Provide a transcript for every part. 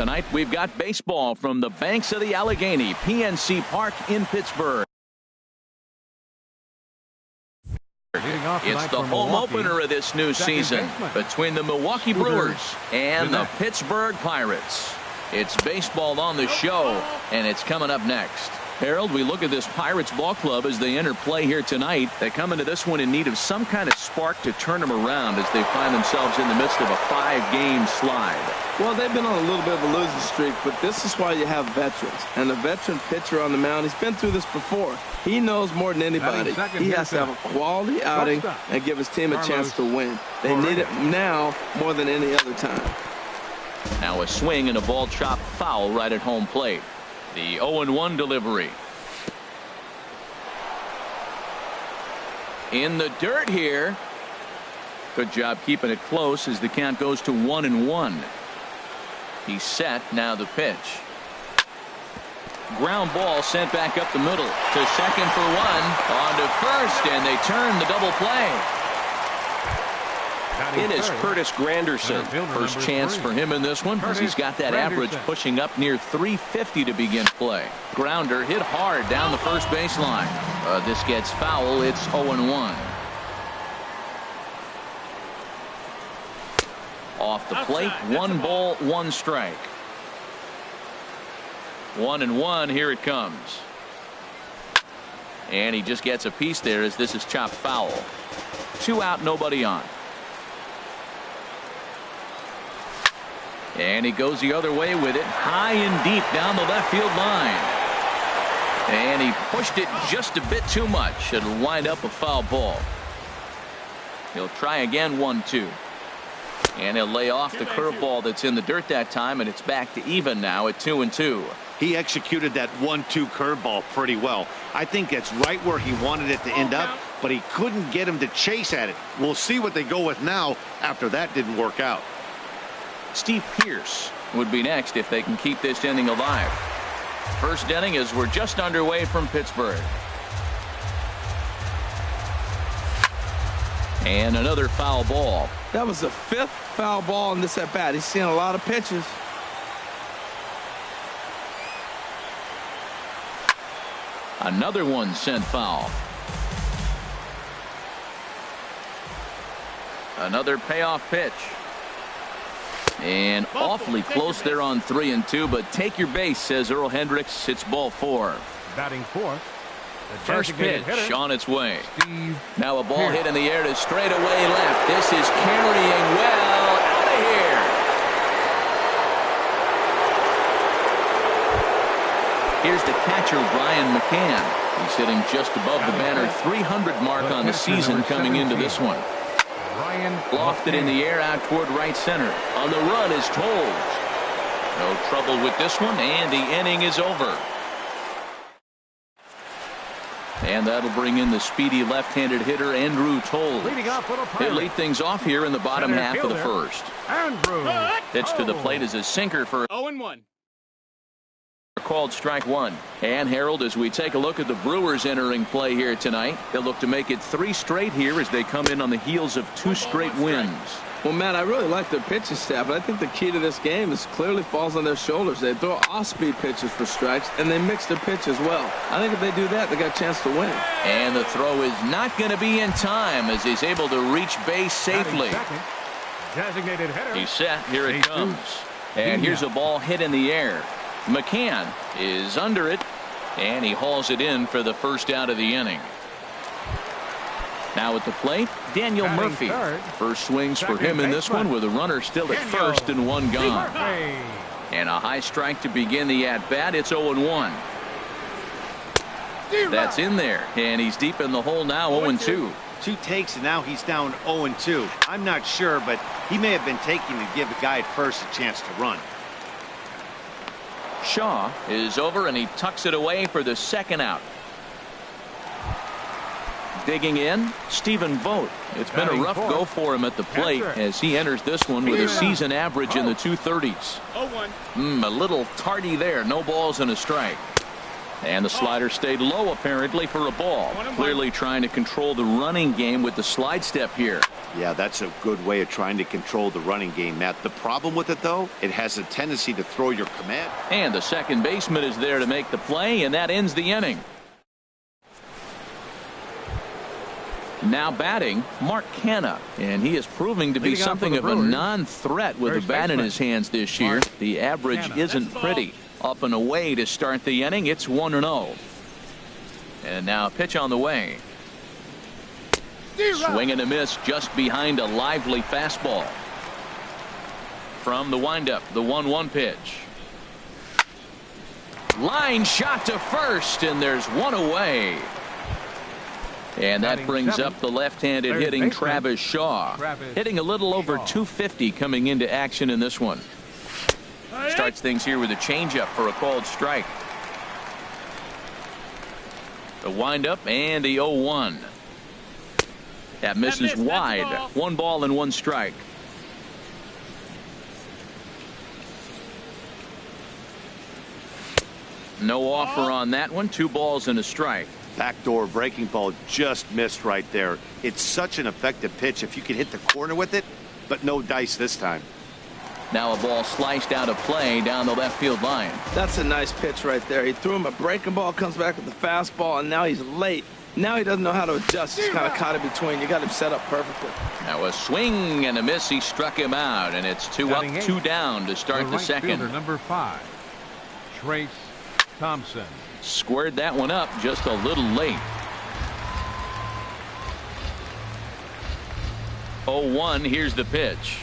Tonight we've got baseball from the banks of the Allegheny, PNC Park in Pittsburgh. It's the home opener of this new season between the Milwaukee Brewers and the Pittsburgh Pirates. It's baseball on the show, and it's coming up next. Harold, we look at this Pirates ball club as they enter play here tonight. They come into this one in need of some kind of spark to turn them around as they find themselves in the midst of a 5-game slide. Well, they've been on a little bit of a losing streak, but this is why you have veterans. And the veteran pitcher on the mound, he's been through this before. He knows more than anybody. He has to have a quality outing and give his team a chance to win. They need it now more than any other time. Now a swing and a ball chopped foul right at home plate. The 0-1 delivery. In the dirt here. Good job keeping it close as the count goes to 1-1. He's set. Now the pitch. Ground ball sent back up the middle to second for one. On to first, and they turn the double play. It is Curtis Granderson. First chance for him in this one because he's got that average pushing up near 350 to begin play. Grounder hit hard down the first baseline. This gets foul. It's 0-1. Off the plate, 1 ball, 1 strike. 1-1. Here it comes. And he just gets a piece there as this is chopped foul. 2 out, nobody on. And he goes the other way with it, high and deep down the left field line. And he pushed it just a bit too much. It'll wind up a foul ball. He'll try again, 1-2. And he'll lay off the curveball that's in the dirt that time, and it's back to even now at 2-2. He executed that 1-2 curveball pretty well. I think it's right where he wanted it to end up, but he couldn't get him to chase at it. We'll see what they go with now after that didn't work out. Steve Pearce would be next if they can keep this inning alive. First inning as we're just underway from Pittsburgh. And another foul ball. That was the 5th foul ball in this at bat. He's seen a lot of pitches. Another one sent foul. Another payoff pitch. And awfully close there on 3-2, but take your base, says Earl Hendricks. It's ball 4. Batting 4th. First pitch on its way. Now a ball hit in the air to straightaway left. This is carrying well out of here. Here's the catcher, Brian McCann. He's hitting just above the banner 300 mark on the season coming into this one. Lofted in the air out toward right center. On the run is Tolles. No trouble with this one, and the inning is over. And that'll bring in the speedy left-handed hitter Andrew Tolles. He'll lead things off here in the bottom half of the first. Pitch to the plate is a sinker for 0-1. Called strike 1. And Harold, as we take a look at the Brewers entering play here tonight, they'll look to make it 3 straight here as they come in on the heels of 2 straight wins. Well, Matt, I really like their pitching staff, but I think the key to this game is clearly falls on their shoulders. They throw off-speed pitches for strikes, and they mix their pitch as well. I think if they do that, they got a chance to win. And the throw is not going to be in time as he's able to reach base safely. He's set. Here it comes. And here's a ball hit in the air. McCann is under it, and he hauls it in for the first out of the inning. Now at the plate, Daniel Murphy. First swings for him in this one with a runner still at first and 1 gone. And a high strike to begin the at-bat. It's 0-1. That's in there, and he's deep in the hole now, 0-2. 2 takes, and now he's down 0-2. I'm not sure, but he may have been taking to give the guy at first a chance to run. Shaw is over, and he tucks it away for the second out. Digging in, Stephen Vogt. It's been a rough go for him at the plate as he enters this one with a season average in the 230s. A little tardy there. No balls and a strike. And the slider stayed low apparently for a ball. Clearly trying to control the running game with the slide step here. Yeah, that's a good way of trying to control the running game, Matt. The problem with it, though, it has a tendency to throw your command. And the second baseman is there to make the play, and that ends the inning. Now batting, Mark Canha, and he is proving to be something of a non-threat with the bat in his hands this year. The average isn't pretty. Up and away to start the inning. It's 1-0. And now a pitch on the way. Swing and a miss just behind a lively fastball. From the windup, the 1-1 pitch. Line shot to first, and there's one away. And that brings up the left-handed hitting Travis Shaw. Hitting a little over 250 coming into action in this one. Starts things here with a changeup for a called strike. The windup and the 0-1. That misses wide. 1 ball and 1 strike. No offer on that one. 2 balls and a strike. Backdoor breaking ball just missed right there. It's such an effective pitch if you can hit the corner with it, but no dice this time. Now a ball sliced out of play down the left field line. That's a nice pitch right there. He threw him a breaking ball, comes back with the fastball, and now he's late. Now he doesn't know how to adjust. He's kind of caught in between. You got him set up perfectly. Now a swing and a miss. He struck him out, and it's 2 up, 2 down to start the second. Number 5, Trace Thompson. Squared that one up just a little late. 0-1. Here's the pitch.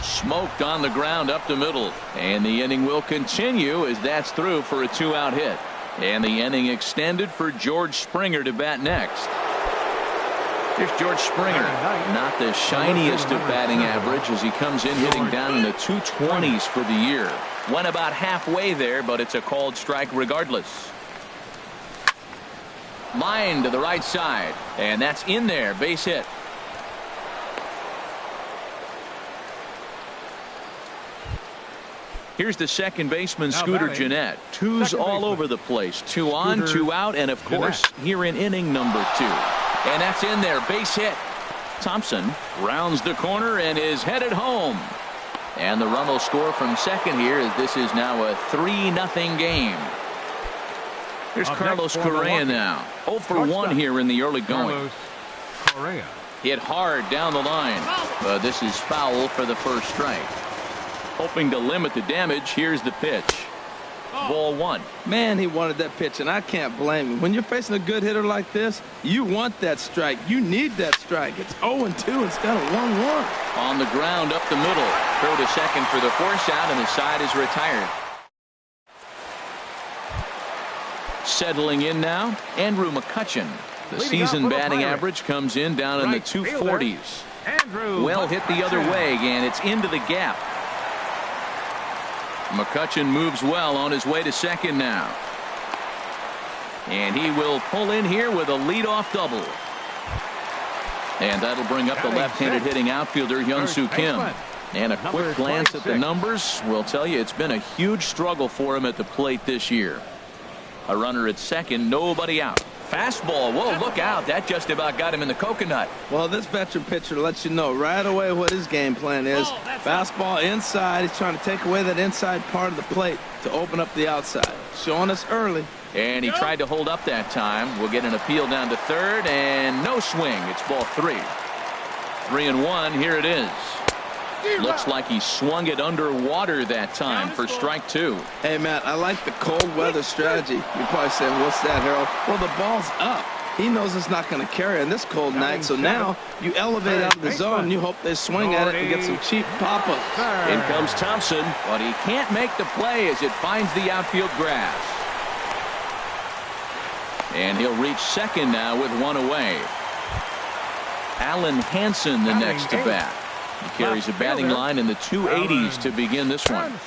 Smoked on the ground up the middle, and the inning will continue as that's through for a 2-out hit. And the inning extended for George Springer to bat next. Here's George Springer. Not the shiniest of batting average as he comes in hitting down in the 220s for the year. Went about halfway there, but it's a called strike regardless. Line to the right side, and that's in there. Base hit. Here's the second baseman, Scooter Gennett. 2's all over the place. 2 on, 2 out, and of course, here in inning number 2. And that's in there. Base hit. Thompson rounds the corner and is headed home. And the run will score from second here as this is now a 3-0 game. Here's Carlos Correa now. 0 for 1 here in the early going. Hit hard down the line. But this is foul for the first strike. Hoping to limit the damage. Here's the pitch. Ball 1. Man, he wanted that pitch, and I can't blame him. When you're facing a good hitter like this, you want that strike. You need that strike. It's 0-2 instead of 1-1. On the ground up the middle. Throw to second for the force out, and the side is retired. Settling in now, Andrew McCutchen. The season batting average comes in down in the 240s. Well hit the other way, and it's into the gap. McCutchen moves well on his way to second now. And he will pull in here with a leadoff double. And that'll bring up the left-handed hitting outfielder Hyun-Soo Kim. And a quick glance at the numbers will tell you it's been a huge struggle for him at the plate this year. A runner at second, nobody out. Fastball. Whoa, look out. That just about got him in the coconut. Well, this veteran pitcher lets you know right away what his game plan is. Fastball inside. He's trying to take away that inside part of the plate to open up the outside. Showing us early. And he tried to hold up that time. We'll get an appeal down to third, and no swing. It's ball 3. 3-1. Here it is. Looks like he swung it underwater that time for strike 2. Hey, Matt, I like the cold weather strategy. You're probably saying, what's that, Harold? Well, the ball's up. He knows it's not going to carry on this cold night, so now you elevate out of the zone. You hope they swing at it and get some cheap pop-ups. In comes Thompson, but he can't make the play as it finds the outfield grass. And he'll reach second now with 1 away. Alan Hansen the next to bat. He carries a batting line in the 280s to begin this one.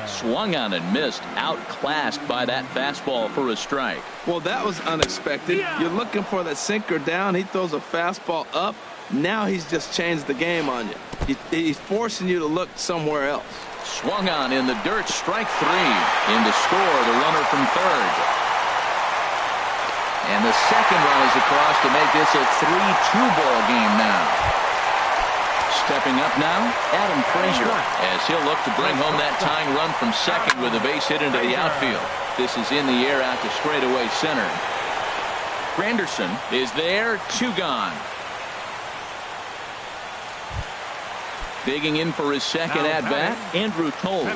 Swung on and missed. Outclassed by that fastball for a strike. Well, that was unexpected. You're looking for that sinker down. He throws a fastball up. Now he's just changed the game on you. He's forcing you to look somewhere else. Swung on in the dirt, strike 3. In to score, the runner from third. And the second run is across to make this a 3-2 ball game now. Stepping up now, Adam Frazier, as he'll look to bring home that tying run from second with a base hit into the outfield. This is in the air out to straightaway center. Granderson is there, 2 gone. Digging in for his second at-bat, Andrew Toles.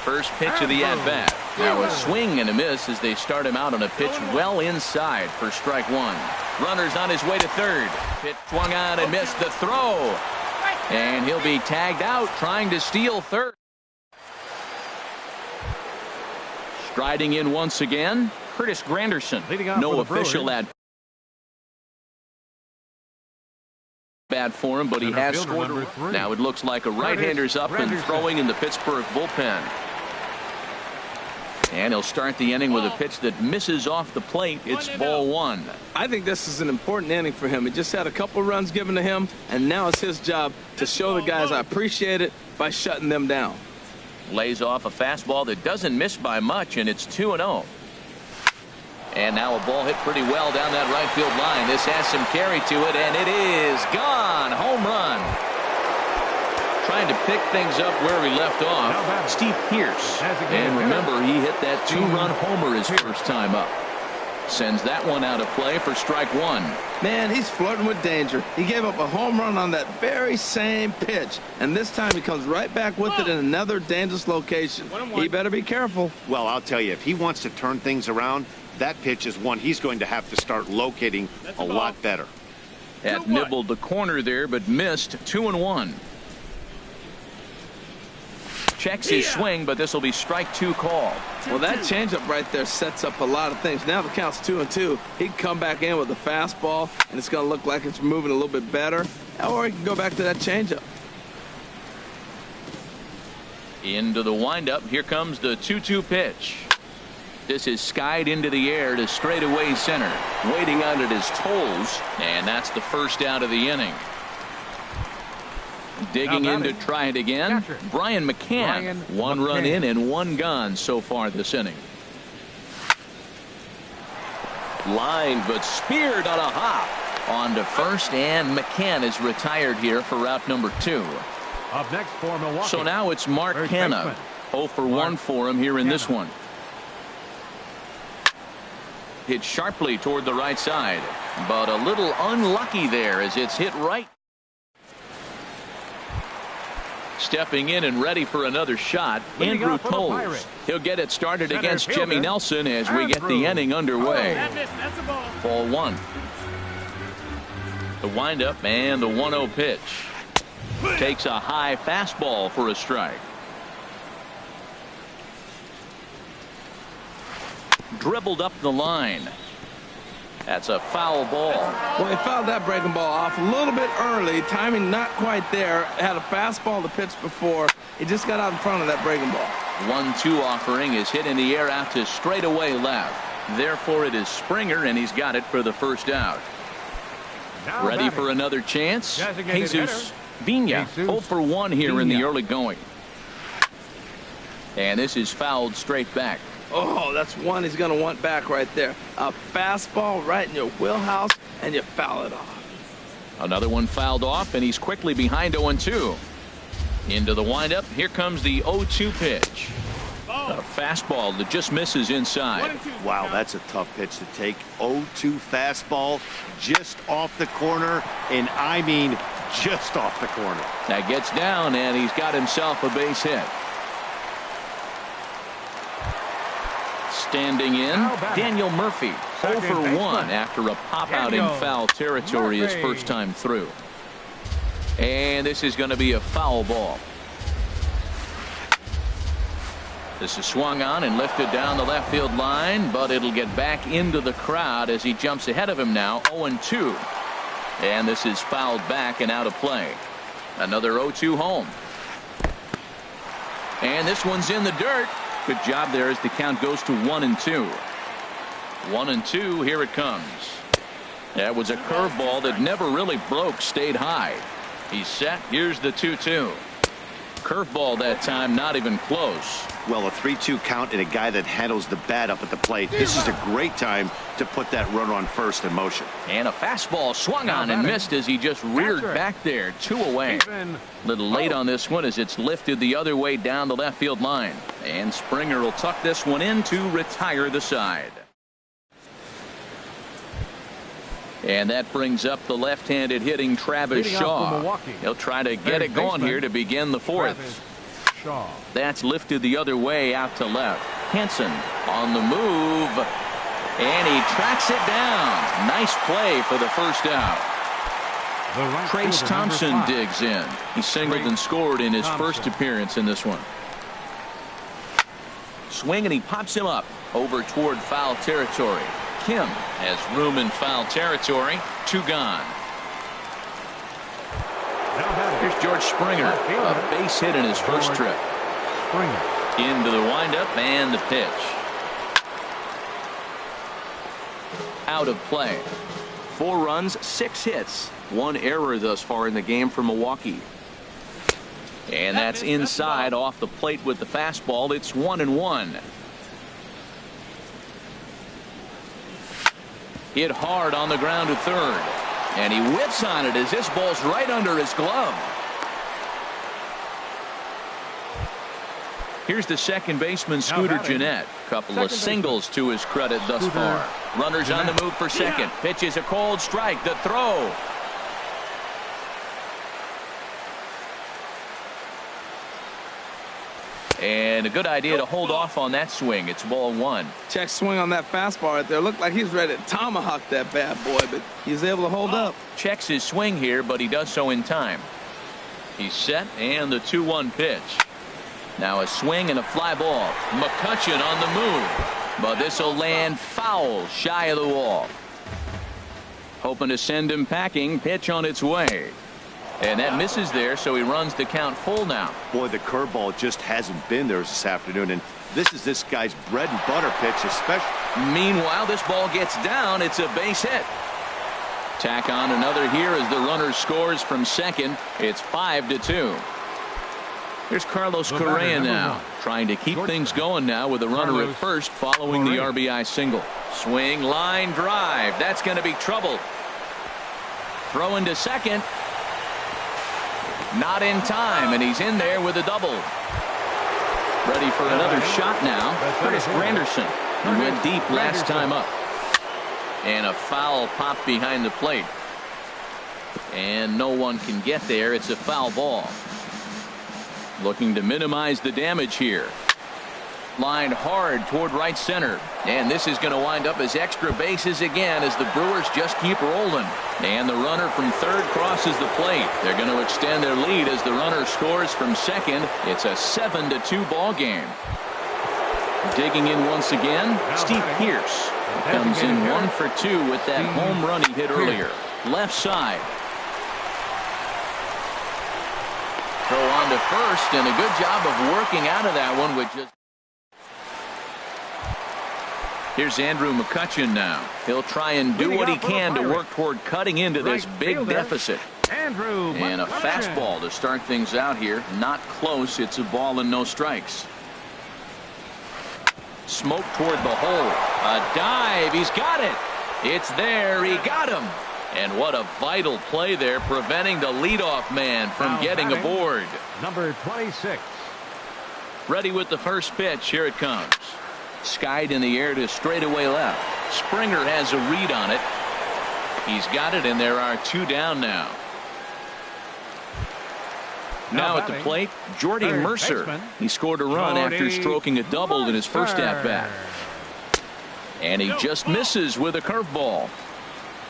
First pitch of the at-bat. Now a swing and a miss as they start him out on a pitch well inside for strike 1. Runner's on his way to third. Pitch swung on and missed the throw. And he'll be tagged out trying to steal third. Striding in once again, Curtis Granderson. No official at bat for him, but he has scored. Now it looks like a right-hander's up and throwing in the Pittsburgh bullpen. And he'll start the inning with a pitch that misses off the plate. It's ball 1. I think this is an important inning for him. He just had a couple runs given to him, and now it's his job to show the guys I appreciate it by shutting them down. Lays off a fastball that doesn't miss by much, and it's 2-0. And now a ball hit pretty well down that right field line. This has some carry to it, and it is gone. Home run. Trying to pick things up where he left off, Steve Pearce. And remember, he hit that 2-run homer his first time up. Sends that one out of play for strike 1. Man, he's flirting with danger. He gave up a home run on that very same pitch, and this time he comes right back with it in another dangerous location. He better be careful. Well, I'll tell you, if he wants to turn things around, that pitch is one he's going to have to start locating a lot better. That nibbled the corner there, but missed. 2-1. Checks his swing, but this will be strike 2 call. Well, that changeup right there sets up a lot of things. Now the count's 2-2. He can come back in with a fastball, and it's going to look like it's moving a little bit better. Or he can go back to that changeup. Into the windup. Here comes the 2-2 pitch. This is skied into the air to straightaway center. Waiting on it is Toles, and that's the first out of the inning. Digging in to try it again, Brian McCann. 1 run in and 1 gone so far this inning. Line, but speared on a hop. On to first, and McCann is retired here for route number 2. Up next for Milwaukee. So now it's Mark Canha. 0 for 1 for him here in this one. Hit sharply toward the right side, but a little unlucky there as it's hit right. Stepping in and ready for another shot, Andrew Toles. He'll get it started against Jimmy Nelson as we get the inning underway. Ball 1. The windup and the 1-0 pitch. Takes a high fastball for a strike. Dribbled up the line. That's a foul ball. Well, he fouled that breaking ball off a little bit early. Timing not quite there. Had a fastball to pitch before. He just got out in front of that breaking ball. 1-2 offering is hit in the air out to straightaway left. Therefore, it is Springer, and he's got it for the first out. Ready for another chance? Jesus Vina. 0 for 1 here in the early going. And this is fouled straight back. Oh, that's one he's going to want back right there. A fastball right in your wheelhouse, and you foul it off. Another one fouled off, and he's quickly behind 0-2. Into the windup. Here comes the 0-2 pitch. A fastball that just misses inside. Wow, that's a tough pitch to take. 0-2 fastball just off the corner, and I mean just off the corner. That gets down, and he's got himself a base hit. Standing in, Daniel Murphy, 0 for 1 after a pop out in foul territory his first time through. And this is going to be a foul ball. This is swung on and lifted down the left field line, but it'll get back into the crowd as he jumps ahead of him now, 0-2. And this is fouled back and out of play. Another 0-2 home. And this one's in the dirt. Good job there as the count goes to 1-2. 1-2. Here it comes. That was a curveball that never really broke, stayed high. He's set. Here's the 2-2. Curveball that time, not even close. Well, a 3-2 count and a guy that handles the bat up at the plate. This is a great time to put that runner on first in motion. And a fastball swung on and missed as he just reared back there. 2 away. Little late on this one as it's lifted the other way down the left field line. And Springer will tuck this one in to retire the side. And that brings up the left-handed hitting Travis Shaw. He'll try to get it going here to begin the 4th. That's lifted the other way out to left. Henson on the move. And he tracks it down. Nice play for the first out. Trace Thompson digs in. He singled and scored in his first appearance in this one. Swing and he pops him up over toward foul territory. Kim has room in foul territory. 2 gone. Here's George Springer. A base hit in his first trip. Into the windup and the pitch. Out of play. 4 runs, 6 hits. 1 error thus far in the game for Milwaukee. And that's inside off the plate with the fastball. It's 1-1. Hit hard on the ground to third. And he whips on it as this ball's right under his glove. Here's the second baseman, Scooter Gennett. Couple of singles to his credit thus far. Runners on the move for second. Pitches a cold strike. The throw. And a good idea to hold off on that swing. It's ball 1. Check swing on that fastball right there. Looked like he's ready to tomahawk that bad boy, but he's able to hold up. Checks his swing here, but he does so in time. He's set, and the 2-1 pitch. Now a swing and a fly ball. McCutchen on the move, but this will land foul shy of the wall. Hoping to send him packing. Pitch on its way. And that misses there, so he runs the count full now. Boy, the curveball just hasn't been there this afternoon, and this is this guy's bread and butter pitch, especially. Meanwhile, this ball gets down. It's a base hit. Tack on another here as the runner scores from second. It's 5-2. Here's Carlos Correa now, trying to keep things going now with a runner at first following the RBI single. Swing, line drive. That's going to be trouble. Throw into second. Not in time, and he's in there with a double. Ready for another shot now. Curtis Granderson. He went deep last time up. And a foul pop behind the plate. And no one can get there. It's a foul ball. Looking to minimize the damage here. Lined hard toward right center. And this is going to wind up as extra bases again as the Brewers just keep rolling. And the runner from third crosses the plate. They're going to extend their lead as the runner scores from second. It's a 7-2 ball game. Digging in once again, Steve Pearce comes in 1 for 2 with that home run he hit earlier. Left side. Throw on to first, and a good job of working out of that one with just. Here's Andrew McCutchen now. He'll try and do what he can to work toward cutting into this big deficit. And a fastball to start things out here. Not close. It's a ball and no strikes. Smoke toward the hole. A dive. He's got it. It's there. He got him. And what a vital play there, preventing the leadoff man from getting aboard. Number 26. Ready with the first pitch. Here it comes. Skied in the air to straightaway left. Springer has a read on it. He's got it, and there are 2 down now. Now at the plate, Jordy Mercer. He scored a run after stroking a double in his first at-bat. And he just misses with a curveball.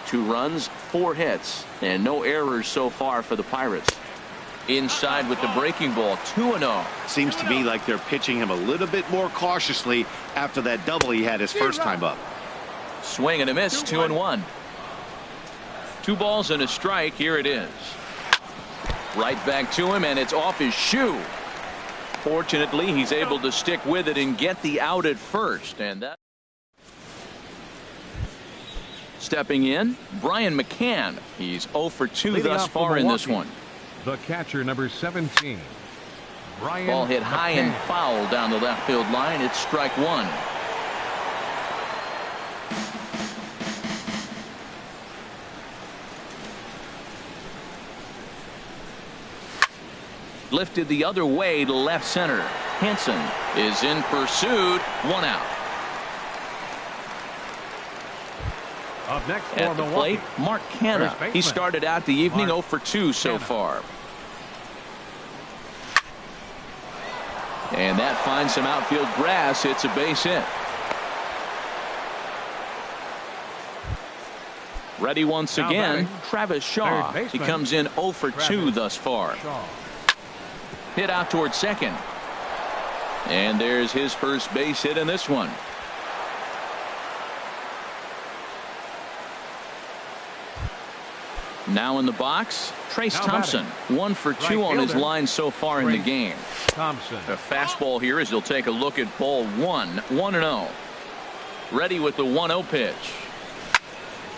2 runs, 4 hits, and no errors so far for the Pirates. Inside with the breaking ball, 2-0. Seems to me like they're pitching him a little bit more cautiously after that double he had his first time up. Swing and a miss, 2-1. 2 balls and a strike. Here it is. Right back to him, and it's off his shoe. Fortunately, he's able to stick with it and get the out at first. And that. Stepping in, Brian McCann. He's 0 for 2 Leading thus off for far in this Milwaukee, one. The catcher, number 17. Brian Ball hit high and McCann. foul down the left field line. It's strike one. Lifted the other way to left center. Hanson is in pursuit. One out. Up next for At the Milwaukee, plate, Mark Canha. First baseman, He started out the evening Mark 0 for 2 so Canha. far. And that finds some outfield grass. It's a base hit. Ready once Now again, batting, Travis Shaw. third He baseman, comes in 0 for 2 Travis thus far. Shaw. Hit out towards second. And there's his first base hit in this one. Now in the box, Trace Now Thompson. batting, 1 for 2 right on his fielder, line so far in the Trace game. Thompson. A fastball here as he'll take a look at ball 1. 1-0. Ready with the 1-0 pitch.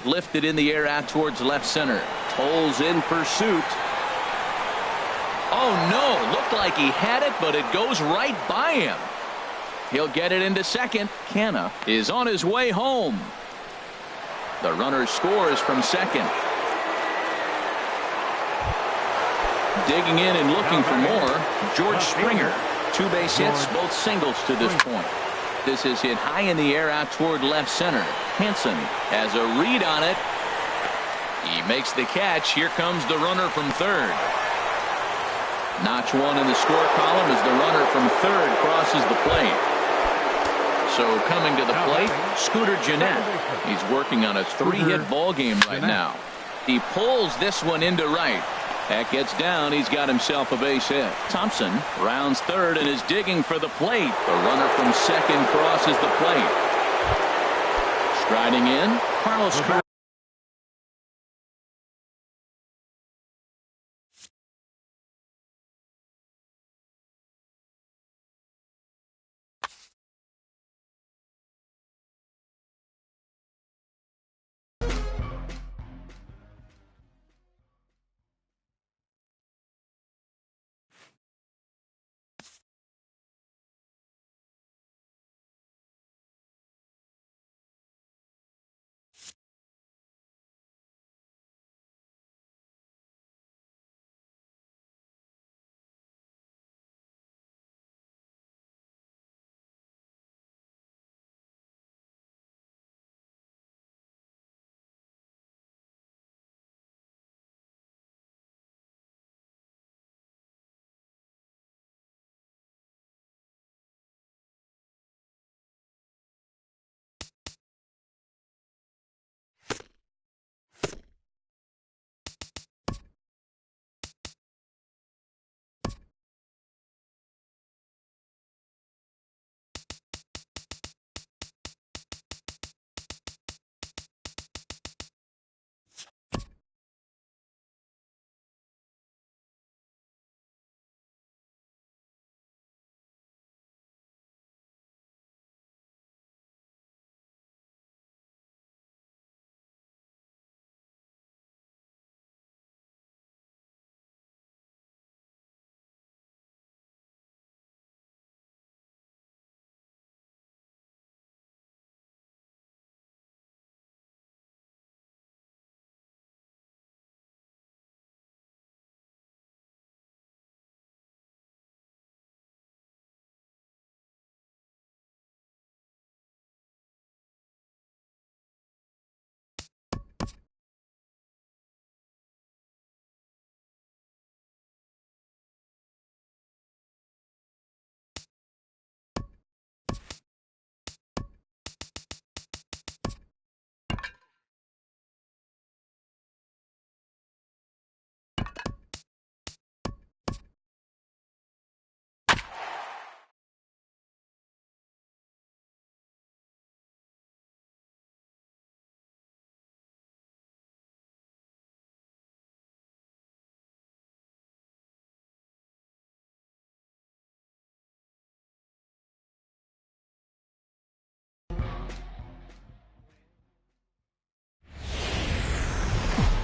Lifted in the air out towards left center. Tolles in pursuit. Oh no, looked like he had it, but it goes right by him. He'll get it into second. Canha is on his way home. The runner scores from second. Digging in and looking for more, George Springer. 2 base hits, both singles to this point. This is hit high in the air out toward left center. Hanson has a read on it. He makes the catch. Here comes the runner from third. Notch 1 in the score column as the runner from third crosses the plate. So coming to the plate, Scooter Gennett. He's working on a 3-hit ball game right now. He pulls this one into right. That gets down. He's got himself a base hit. Thompson rounds third and is digging for the plate. The runner from second crosses the plate. Striding in, Carlos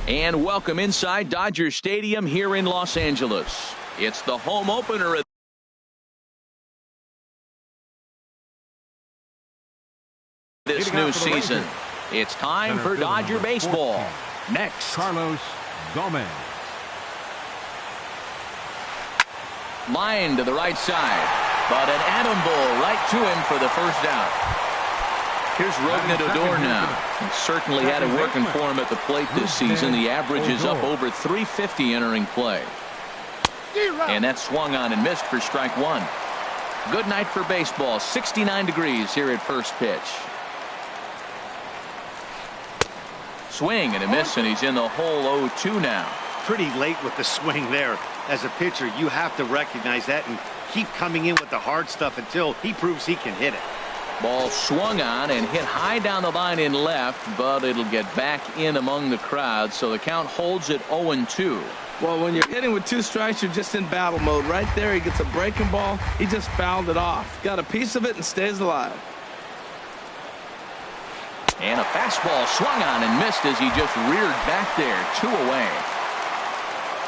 And welcome inside Dodger Stadium here in Los Angeles. It's the home opener of this new season. It's time for Dodger baseball. Next, Carlos Gomez. Line to the right side, but an atom ball right to him for the first out. Here's Rougned Odor now. He certainly had it working for him at the plate this season. The average is up over 350 entering play. And that swung on and missed for strike one. Good night for baseball. 69 degrees here at first pitch. Swing and a miss, and he's in the hole 0-2 now. Pretty late with the swing there. As a pitcher, you have to recognize that and keep coming in with the hard stuff until he proves he can hit it. Ball swung on and hit high down the line in left, but it'll get back in among the crowd, so the count holds at 0-2. Well, when you're hitting with 2 strikes, you're just in battle mode. Right there, he gets a breaking ball. He just fouled it off. Got a piece of it and stays alive. And a fastball swung on and missed as he just reared back there. 2 away.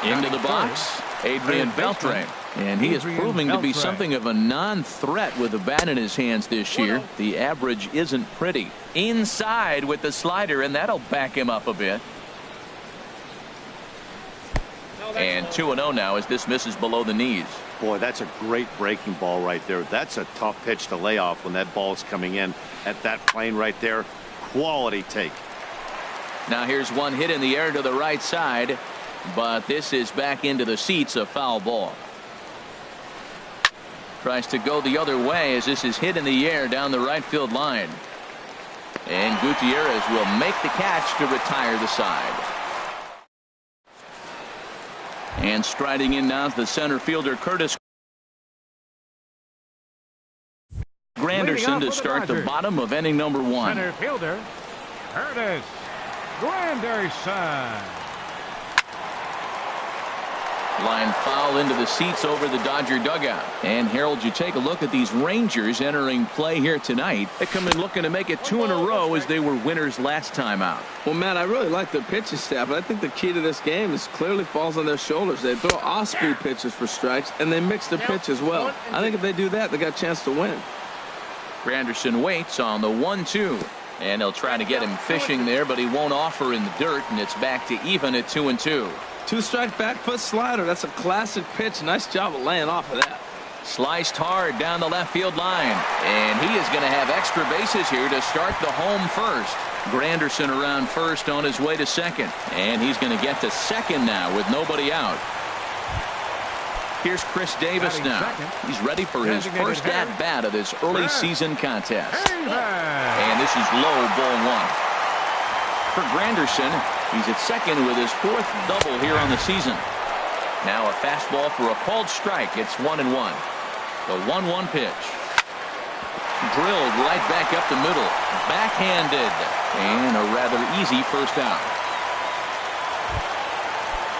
Into the box, Adrian Beltre. And he is proving to be something of a non-threat with the bat in his hands this year. The average isn't pretty. Inside with the slider, and that'll back him up a bit. And 2-0 now as this misses below the knees. Boy, that's a great breaking ball right there. That's a tough pitch to lay off when that ball is coming in at that plane right there. Quality take. Now here's one hit in the air to the right side, but this is back into the seats, a foul ball. Tries to go the other way as this is hit in the air down the right field line. And Gutierrez will make the catch to retire the side. And striding in now is the center fielder Curtis Granderson to start the bottom of inning number 1. Center fielder Curtis Granderson. Line foul into the seats over the Dodger dugout. And Harold, you take a look at these Rangers entering play here tonight. They come in looking to make it 2 in a row as they were winners last time out. Well, Matt, I really like their pitching staff, but I think the key to this game is clearly falls on their shoulders. They throw off-speed pitches for strikes, and they mix their pitch as well. I think if they do that, they got a chance to win. Granderson waits on the 1-2. And they'll try to get him fishing there, but he won't offer in the dirt, and it's back to even at 2-2. 2-strike back foot slider. That's a classic pitch. Nice job of laying off of that. Sliced hard down the left field line. And he is going to have extra bases here to start the home first. Granderson around first on his way to second. And he's going to get to second now with nobody out. Here's Chris Davis now. He's ready for his first at-bat of this early season contest. And this is low, ball 1. For Granderson, he's at second with his 4th double here on the season. Now a fastball for a called strike. It's 1-1. The 1-1 pitch. Drilled right back up the middle. Backhanded. And a rather easy first out.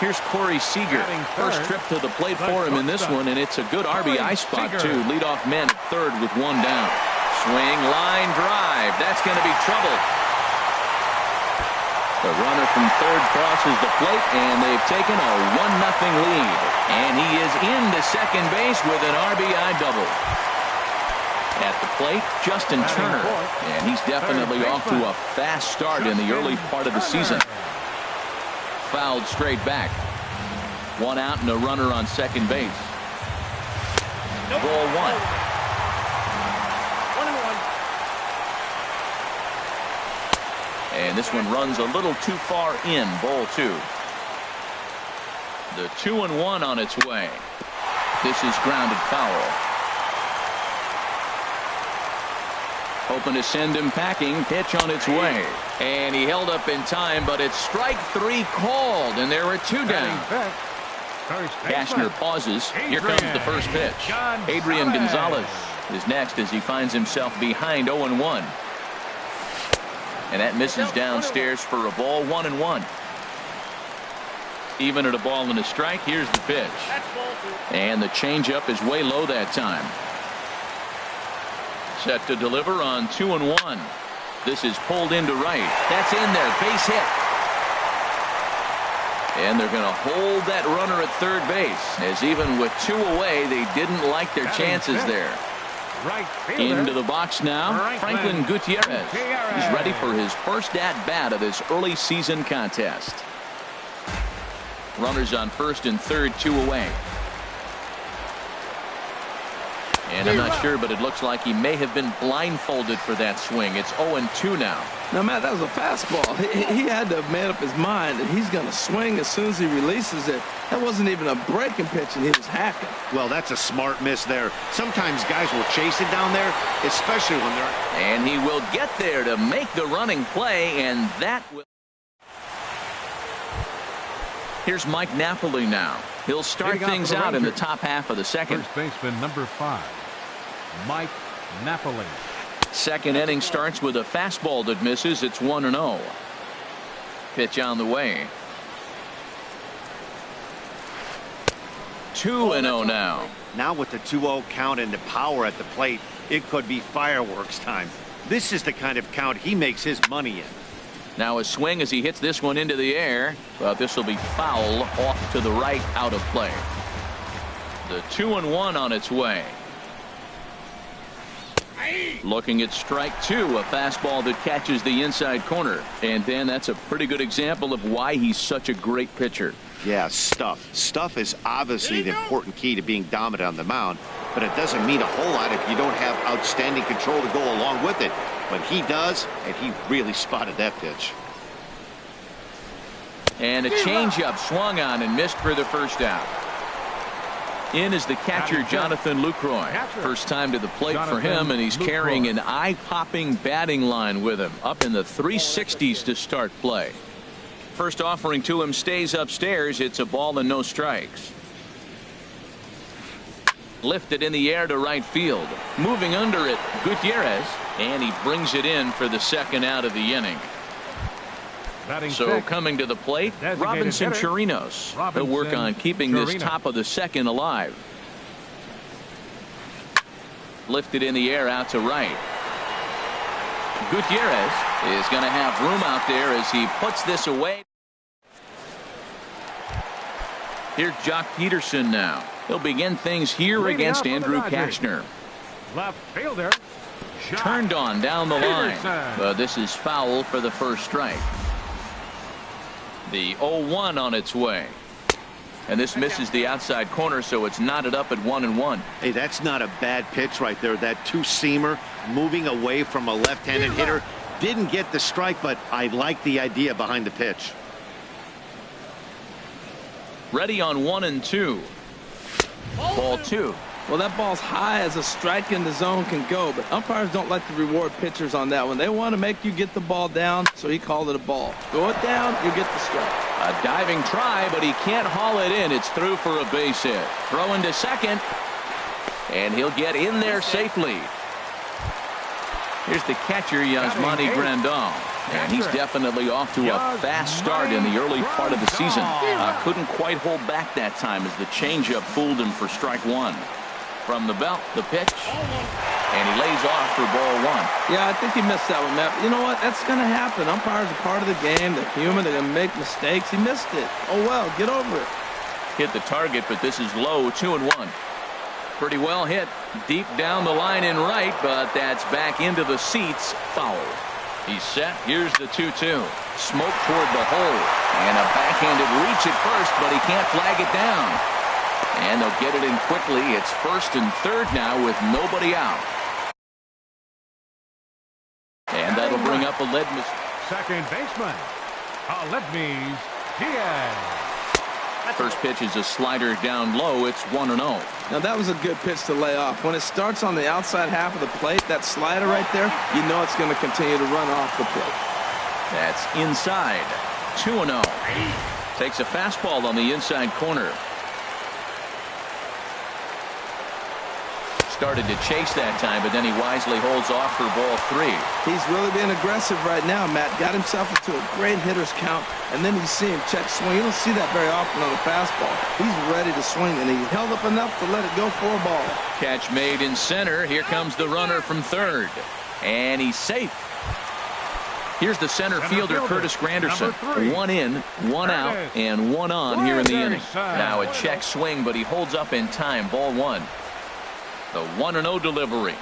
Here's Corey Seager. First trip to the plate for him in this one, and it's a good RBI spot, too. Leadoff man at third with 1 down. Swing, line, drive. That's going to be trouble. The runner from third crosses the plate, and they've taken a 1-0 lead. And he is into second base with an RBI double. At the plate, Justin Turner. And he's definitely off to a fast start in the early part of the season. Fouled straight back. 1 out and a runner on second base. Ball 1. 1-1. And this one runs a little too far in. Ball 2. The 2-1 on its way. This is grounded foul. Hoping to send him packing. Pitch on its way. And he held up in time, but it's strike 3 called, and there are 2 down. Cashner pauses. Here comes the first pitch. Adrian Gonzalez is next as he finds himself behind 0-1. And that misses downstairs for a ball. 1-1. Even at a ball and a strike. Here's the pitch. And the changeup is way low that time. Set to deliver on 2-1. This is pulled into right. That's in there. Base hit. And they're going to hold that runner at third base, as even with 2 away, they didn't like their chances there. Right Into the box now, Franklin Gutierrez. He's ready for his first at-bat of this early season contest. Runners on first and third, 2 away. And I'm not sure, but it looks like he may have been blindfolded for that swing. It's 0-2 now. Now, Matt, that was a fastball. He had to have made up his mind that he's going to swing as soon as he releases it. That wasn't even a breaking pitch, and he was hacking. Well, that's a smart miss there. Sometimes guys will chase it down there, especially when they're... And he will get there to make the running play, and that will... Here's Mike Napoli now. He'll start things out in the top half of the second. First baseman number 5, Mike Napoli. Second inning starts with a fastball that misses. It's 1-0. Pitch on the way. 2-0 now. Now with the 2-0 count and the power at the plate, it could be fireworks time. This is the kind of count he makes his money in. Now a swing as he hits this one into the air, but this will be foul off to the right, out of play. The 2-1 on its way. Looking at strike 2, a fastball that catches the inside corner. And Dan, that's a pretty good example of why he's such a great pitcher. Yeah, stuff. Stuff is obviously the important key to being dominant on the mound, but it doesn't mean a whole lot if you don't have outstanding control to go along with it. But he does, and he really spotted that pitch. And a changeup swung on and missed for the first out. In is the catcher, Jonathan Lucroy. First time to the plate for him, and he's carrying an eye-popping batting line with him. Up in the 360s to start play. First offering to him stays upstairs. It's a ball and no strikes. Lifted in the air to right field. Moving under it, Gutierrez. And he brings it in for the second out of the inning. So coming to the plate, Robinson Chirinos. He'll work on keeping this top of the second alive. Lifted in the air out to right. Gutierrez is going to have room out there as he puts this away. Here's Jock Peterson now. He'll begin things here against Andrew Kachner. Left fielder. Turned on down the line, but this is foul for the first strike. The 0-1 on its way. And this misses the outside corner, so it's knotted up at 1-1. Hey, that's not a bad pitch right there. That two-seamer moving away from a left-handed hitter. Didn't get the strike, but I like the idea behind the pitch. Ready on 1-2. Ball 2. Well, that ball's high as a strike in the zone can go, but umpires don't like to reward pitchers on that one. They want to make you get the ball down, so he called it a ball. Go it down, you get the strike. A diving try, but he can't haul it in. It's through for a base hit. Throw into second, and he'll get in there safely. Here's the catcher, Yasmani Grandal. And he's definitely off to a fast start in the early part of the season. Couldn't quite hold back that time as the changeup fooled him for strike 1. From the belt, the pitch, and he lays off for ball 1. Yeah, I think he missed that one, Matt. You know what? That's going to happen. Umpires are part of the game. They're human. They're going to make mistakes. He missed it. Oh, well, get over it. Hit the target, but this is low, 2-1. Pretty well hit. Deep down the line in right, but that's back into the seats. Foul. He's set. Here's the 2-2. Smoke toward the hole. And a backhanded reach at first, but he can't flag it down. And they'll get it in quickly. It's first and third now with nobody out. And that'll bring up Aledmus. Second baseman, Aledmus Diaz. First pitch is a slider down low. It's 1-0. Now, that was a good pitch to lay off. When it starts on the outside half of the plate, that slider right there, you know it's going to continue to run off the plate. That's inside. 2-0. Takes a fastball on the inside corner. Started to chase that time, but then he wisely holds off for ball 3. He's really being aggressive right now, Matt. Got himself into a great hitter's count, and then you see him check swing. You don't see that very often on a fastball. He's ready to swing, and he held up enough to let it go for a ball. Catch made in center. Here comes the runner from third, and he's safe. Here's the center fielder, Curtis Granderson. One in, one out, and one on here in the inning. Now a check swing, but he holds up in time. Ball one. The 1-0 delivery.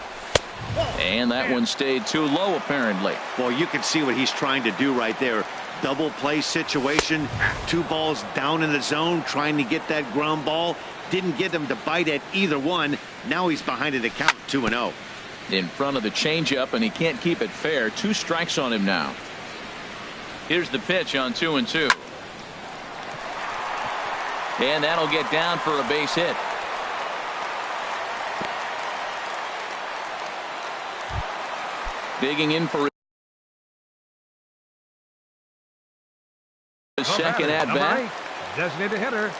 And that one stayed too low, apparently. Well, you can see what he's trying to do right there. Double play situation. 2 balls down in the zone, trying to get that ground ball. Didn't get him to bite at either one. Now he's behind it to count 2-0. In front of the changeup, and he can't keep it fair. 2 strikes on him now. Here's the pitch on 2-2. And that'll get down for a base hit. Digging in for his second at bat. Designated hitter,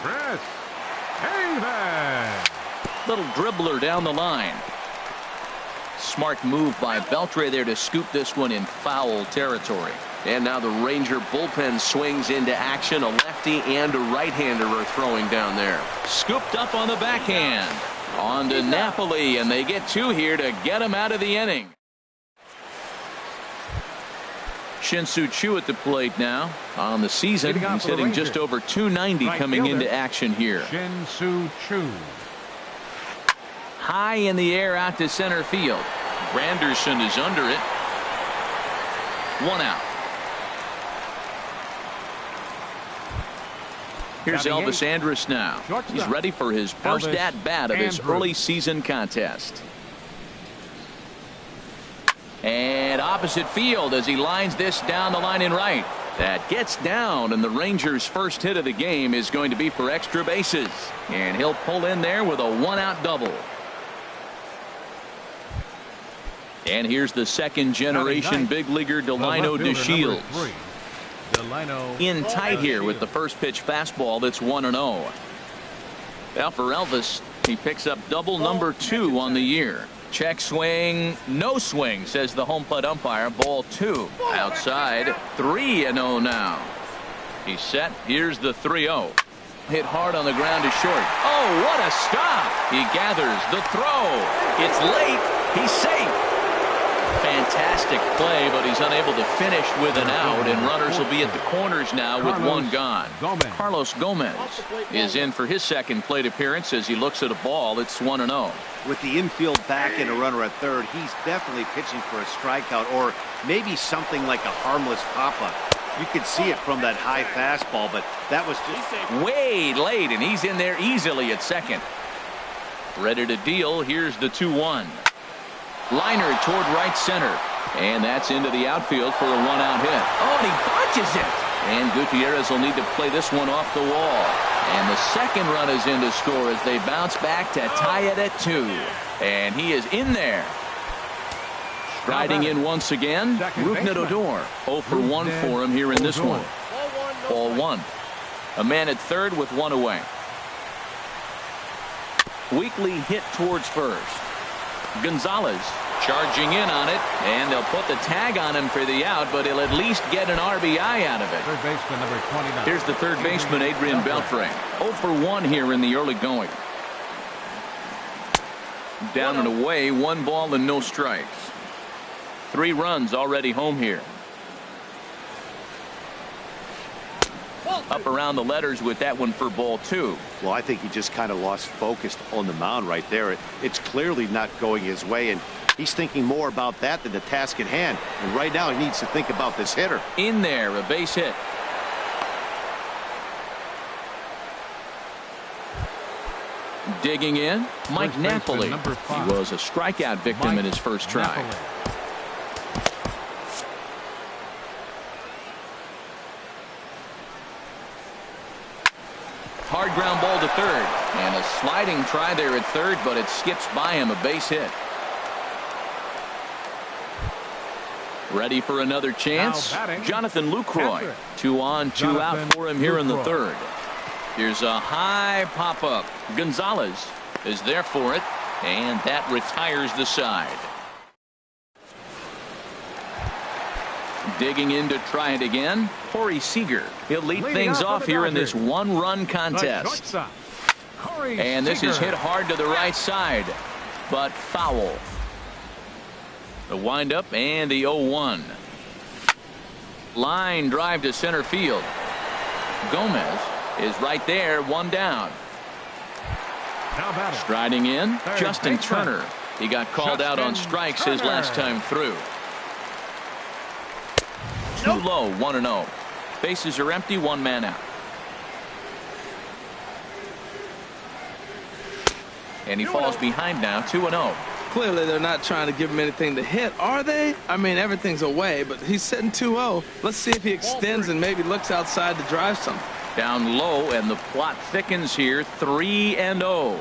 Chris Haven. Little dribbler down the line. Smart move by Beltre there to scoop this one in foul territory. And now the Ranger bullpen swings into action. A lefty and a right-hander are throwing down there. Scooped up on the backhand. On to Napoli, and they get 2 here to get him out of the inning. Shin-Soo Choo at the plate now. On the season, he's hitting just over 290 coming into action here. Shin-Soo Choo. High in the air out to center field. Granderson is under it. 1 out. Here's Elvis Andrus now. He's ready for his first at-bat of his early season contest. And opposite field as he lines this down the line in right. That gets down, and the Rangers' first hit of the game is going to be for extra bases. And he'll pull in there with a 1-out double. And here's the second-generation big leaguer Delino DeShields. In tight here with the first pitch fastball that's 1-0. Now for Elvis, he picks up double number 2 on the year. Check swing, no swing, says the home plate umpire. Ball 2. Outside, 3-0 now. He's set. Here's the 3-0. Hit hard on the ground to short. Oh, what a stop! He gathers the throw. It's late. He's safe. Fantastic play, but he's unable to finish with an out, and runners will be at the corners now with 1 gone. Carlos Gomez is in for his second plate appearance as he looks at a ball. It's 1-0. With the infield back and a runner at third, he's definitely pitching for a strikeout or maybe something like a harmless pop-up. You could see it from that high fastball, but that was just way late, and he's in there easily at second. Ready to deal. Here's the 2-1. Liner toward right center, and that's into the outfield for a 1-out hit. Oh, and he botches it, and Gutierrez will need to play this one off the wall. And the second run is in to score as they bounce back to tie it at 2, and he is in there. Striding in once again, Rougned Odor. 0 for 1 for him here in this one. Ball 1. A man at third with 1 away. Weekly hit towards first. Gonzalez charging in on it, and they'll put the tag on him for the out, but he'll at least get an RBI out of it. Third baseman number 29. Here's the third baseman, Adrian Beltre. 0 for 1 here in the early going. Down and away, 1 ball and no strikes. 3 runs already home here. Up around the letters with that one for ball 2. Well, I think he just kind of lost focus on the mound right there. It's clearly not going his way, and he's thinking more about that than the task at hand. And right now he needs to think about this hitter. In there, a base hit. Digging in, Mike Napoli. He was a strikeout victim in his first try. Hard ground ball to third, and a sliding try there at third, but it skips by him, a base hit. Ready for another chance. Jonathan Lucroy. 2 on, 2 out for him here in the third. Here's a high pop-up. Gonzalez is there for it, and that retires the side. Digging in to try it again, Corey Seager. He'll lead things off here in this 1-run contest. And this is hit hard to the right side, but foul. The windup and the 0-1. Line drive to center field. Gomez is right there, one down. Striding in, Justin Turner. He got called out on strikes his last time through. Too low, 1-0. Bases are empty, one man out. And he falls behind now, 2-0. Clearly, they're not trying to give him anything to hit, are they? I mean, everything's away, but he's sitting 2-0. Let's see if he extends and maybe looks outside to drive something. Down low, and the plot thickens here, 3-0.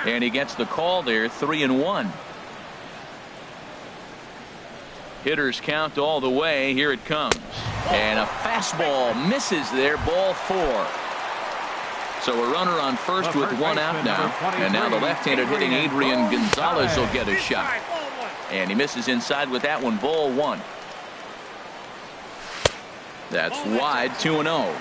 And he gets the call there, 3-1. Hitters count all the way. Here it comes. And a fastball misses there, ball 4. So a runner on first with one out now. And now the left-handed hitting Adrian Gonzalez will get a shot. And he misses inside with that one, ball 1. That's wide, 2-0.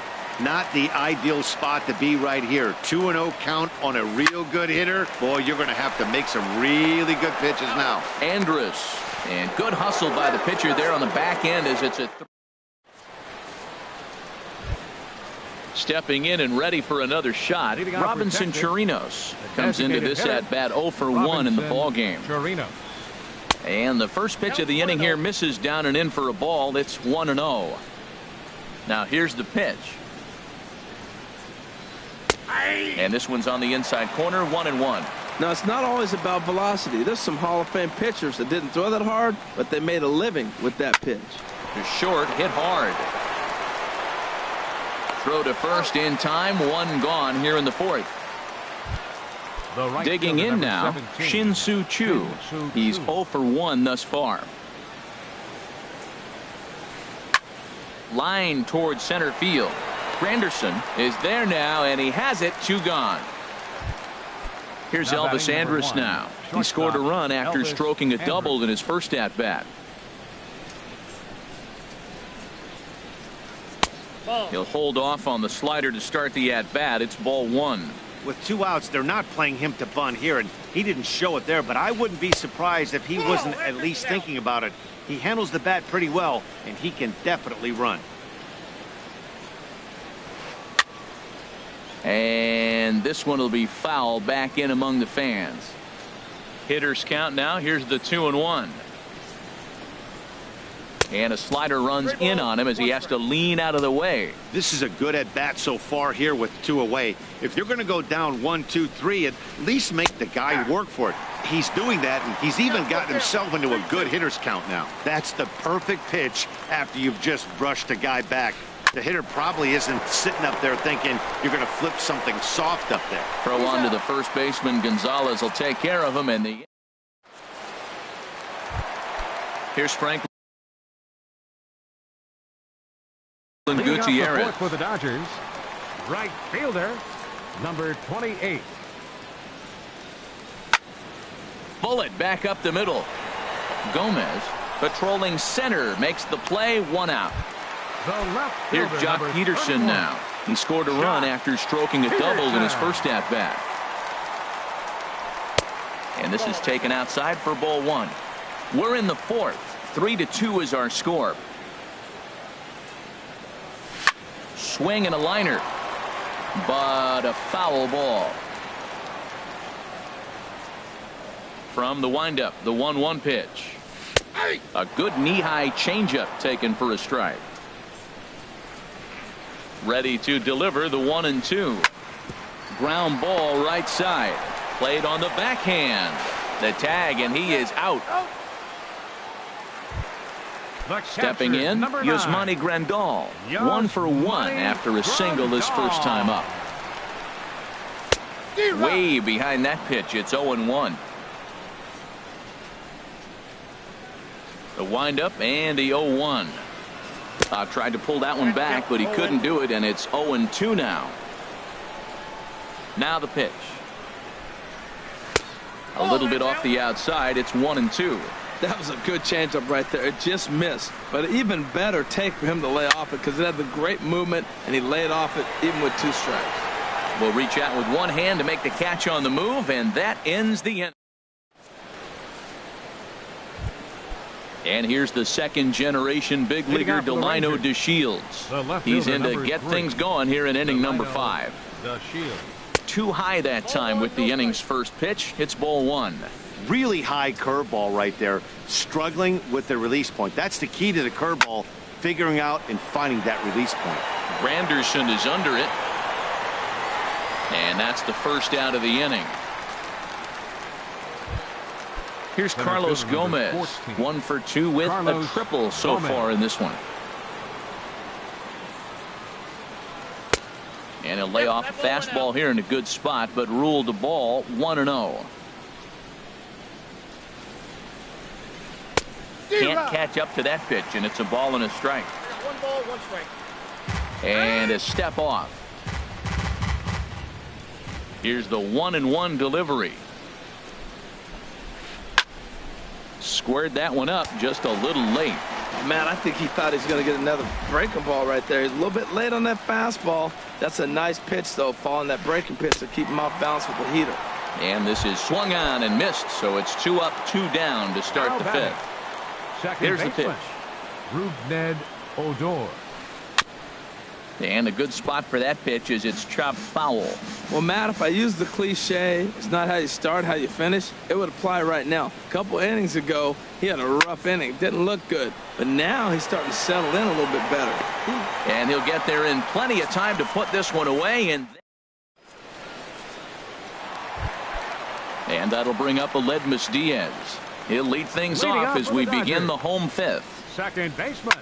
Not the ideal spot to be right here. 2-0 count on a real good hitter. Boy, you're going to have to make some really good pitches now. Andrus. And good hustle by the pitcher there on the back end as it's a stepping in and ready for another shot. Robinson Chirinos comes into this at bat 0 for 1 in the ball game. And the first pitch of the inning here misses down and in for a ball. It's 1-0. Now here's the pitch. And this one's on the inside corner, 1-1. Now, it's not always about velocity. There's some Hall of Fame pitchers that didn't throw that hard, but they made a living with that pitch. To short, hit hard. Throw to first in time, one gone here in the 4th. Digging in now, Shin-Soo Choo. He's 0 for 1 thus far. Line towards center field. Granderson is there now, and he has it, 2 gone. Here's Elvis Andrus now. He scored a run after stroking a double in his first at-bat. He'll hold off on the slider to start the at-bat. It's ball 1. With 2 outs, they're not playing him to bunt here, and he didn't show it there, but I wouldn't be surprised if he wasn't at least thinking about it. He handles the bat pretty well, and he can definitely run. And this one will be foul back in among the fans. Hitters count now. Here's the 2-1. And a slider runs in on him as he has to lean out of the way. This is a good at bat so far here with 2 away. If you're going to go down 1, 2, 3, at least make the guy work for it. He's doing that, and he's even gotten himself into a good hitter's count now. That's the perfect pitch after you've just brushed a guy back. The hitter probably isn't sitting up there thinking you're going to flip something soft up there. Throw on to the first baseman. Gonzalez will take care of him. And here's Franklin Gutierrez for the Dodgers. Right fielder, number 28. Bullet back up the middle. Gomez patrolling center makes the play, 1 out. Here's Jock Peterson now. He scored a run after stroking a double in his first at-bat. And this is taken outside for ball 1. We're in the 4th. 3-2 is our score. Swing and a liner. But a foul ball. From the windup, the 1-1 pitch. A good knee-high changeup taken for a strike. Ready to deliver the 1-2. Ground ball right side. Played on the backhand. The tag, and he is out. Stepping in, Yasmani Grandal. 1 for 1 after a single his first time up. Way behind that pitch. It's 0-1. The windup and the 0-1. Tried to pull that one back, but he couldn't do it, and it's 0-2 now. Now the pitch. A little bit off the outside. It's 1-2. That was a good changeup right there. It just missed. But an even better take for him to lay off it because it had the great movement, and he laid off it even with 2 strikes. Will reach out with one hand to make the catch on the move, and that ends the inning. And here's the second-generation big leaguer, Delino DeShields. He's in to get things going here in inning number 5. Too high that time with the inning's first pitch. It's ball 1. Really high curveball right there. Struggling with the release point. That's the key to the curveball, figuring out and finding that release point. Granderson is under it. And that's the first out of the inning. Here's Carlos Gomez, 1 for 2 with a triple so far in this one. And he'll lay off a fastball here in a good spot, but ruled the ball 1-0. Can't catch up to that pitch, and it's a ball and a strike. 1 ball, 1 strike. And a step off. Here's the 1-1 delivery. Squared that one up just a little late. Man, I think he thought he was going to get another breaking ball right there. He's a little bit late on that fastball. That's a nice pitch, though, following that breaking pitch to keep him off balance with the heater. And this is swung on and missed, so it's 2 up, 2 down to start the 5th. Here's the pitch. Rougned Odor. And a good spot for that pitch is it's chopped foul. Well, Matt, if I use the cliche, it's not how you start, how you finish, it would apply right now. A couple innings ago, he had a rough inning. Didn't look good. But now he's starting to settle in a little bit better. And he'll get there in plenty of time to put this one away. And that'll bring up Aledmus Diaz. He'll lead things off as we begin the home 5th. Second baseman.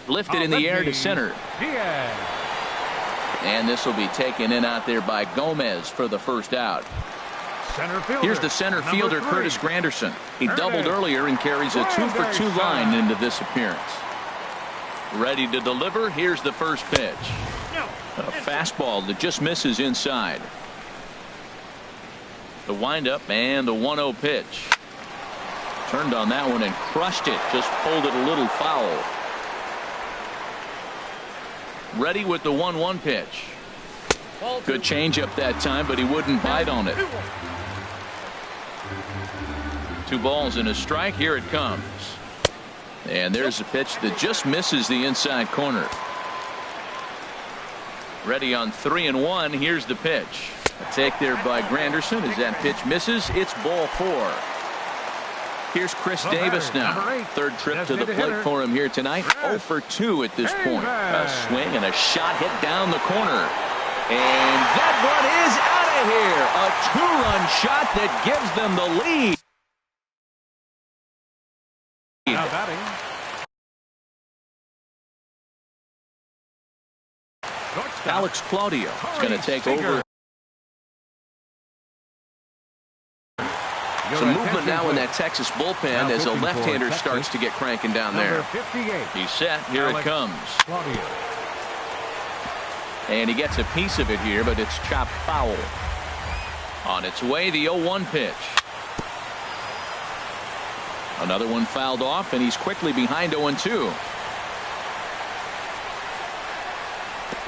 Lifted in the air to center. Diaz. And this will be taken in out there by Gomez for the first out. Center fielder. Here's the center fielder, Curtis Granderson. He doubled earlier and carries a 2-for-2 line into this appearance. Ready to deliver. Here's the first pitch. A fastball that just misses inside. The windup and the 1-0 pitch. Turned on that one and crushed it. Just pulled it a little foul. Ready with the 1-1 pitch. Good changeup that time, but he wouldn't bite on it. 2 balls and a strike. Here it comes. And there's a pitch that just misses the inside corner. Ready on 3-1. Here's the pitch. A take there by Granderson as that pitch misses. It's ball 4. Here's Chris Davis now. 3rd trip to the plate for him here tonight. 0 for 2 at this point. A swing and a shot hit down the corner. And that one is out of here. A 2-run shot that gives them the lead. Now batting. Alex Claudio is going to take over. Some movement now in that Texas bullpen as a left-hander starts to get cranking down there. He's set. Here it comes. And he gets a piece of it here, but it's chopped foul. On its way, the 0-1 pitch. Another one fouled off, and he's quickly behind 0-2.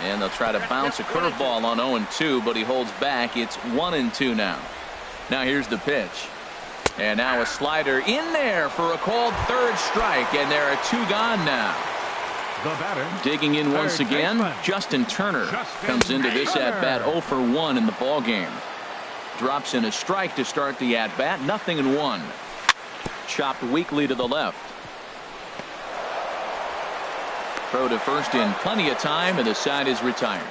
And they'll try to bounce a curveball on 0-2, but he holds back. It's 1-2 now. Now here's the pitch. And now a slider in there for a called 3rd strike, and there are 2 gone now. The batter. Digging in once again, Justin Turner comes into this at-bat 0 for 1 in the ballgame. Drops in a strike to start the at-bat, 0-1. Chopped weakly to the left. Throw to first in plenty of time, and the side is retired.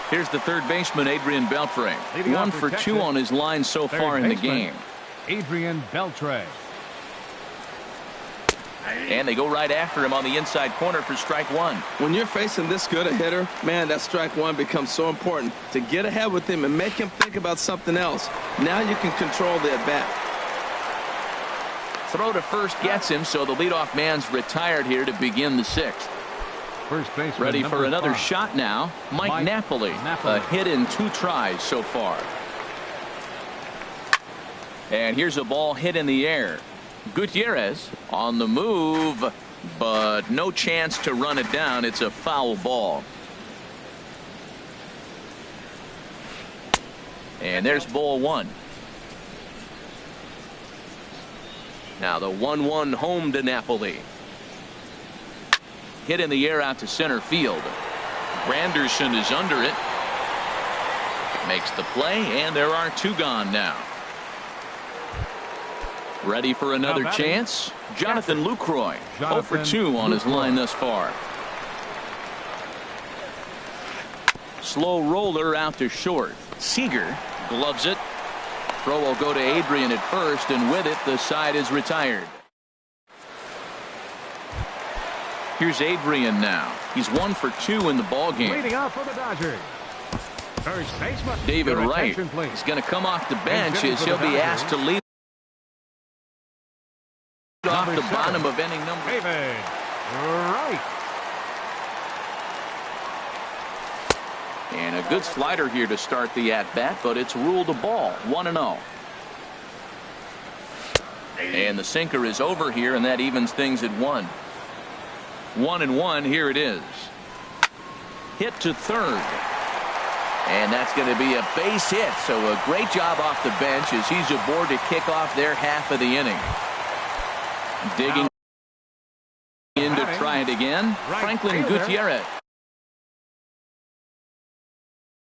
Here's the 3rd baseman, Adrian Beltre. 1 for 2 on his line so far in the game. Adrian Beltre. And they go right after him on the inside corner for strike 1. When you're facing this good a hitter, man, that strike 1 becomes so important to get ahead with him and make him think about something else. Now you can control the at-bat. Throw to first gets him, so the leadoff man's retired here to begin the 6th. First baseman, ready for another 5. shot now. Mike Napoli. A hit in 2 tries so far. And here's a ball hit in the air. Gutierrez on the move, but no chance to run it down. It's a foul ball. And there's ball 1. Now the 1-1 home to Napoli. Hit in the air out to center field. Granderson is under it. Makes the play, and there are 2 gone now. Ready for another chance? Jonathan Lucroy, 0 for 2 on his line thus far. Slow roller out to short. Seager gloves it. Throw will go to Adrian at first, and with it, the side is retired. Here's Adrian now. He's 1 for 2 in the ball game. Leading off for the Dodgers. First baseman David Wright is going to come off the bench as he'll be asked to lead off the bottom of inning number. David Wright. And a good slider here to start the at-bat, but it's ruled a ball. 1-0. And the sinker is over here, and that evens things at 1. 1-1. Here it is. Hit to third. And that's going to be a base hit. So a great job off the bench as he's aboard to kick off their half of the inning. Digging in to try it again. Franklin Gutierrez.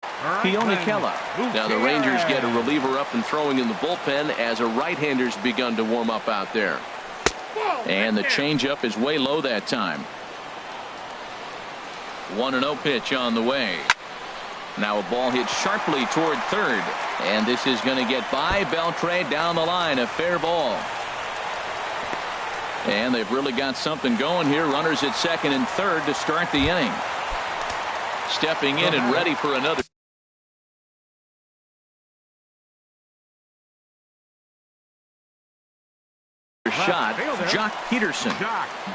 Keone Kela. Now the Rangers get a reliever up and throwing in the bullpen as a right-hander's begun to warm up out there. And the changeup is way low that time. 1-0 pitch on the way. Now a ball hit sharply toward third. And this is going to get by Beltre down the line. A fair ball. And they've really got something going here. Runners at second and third to start the inning. Stepping in and ready for another shot. Jock Peterson.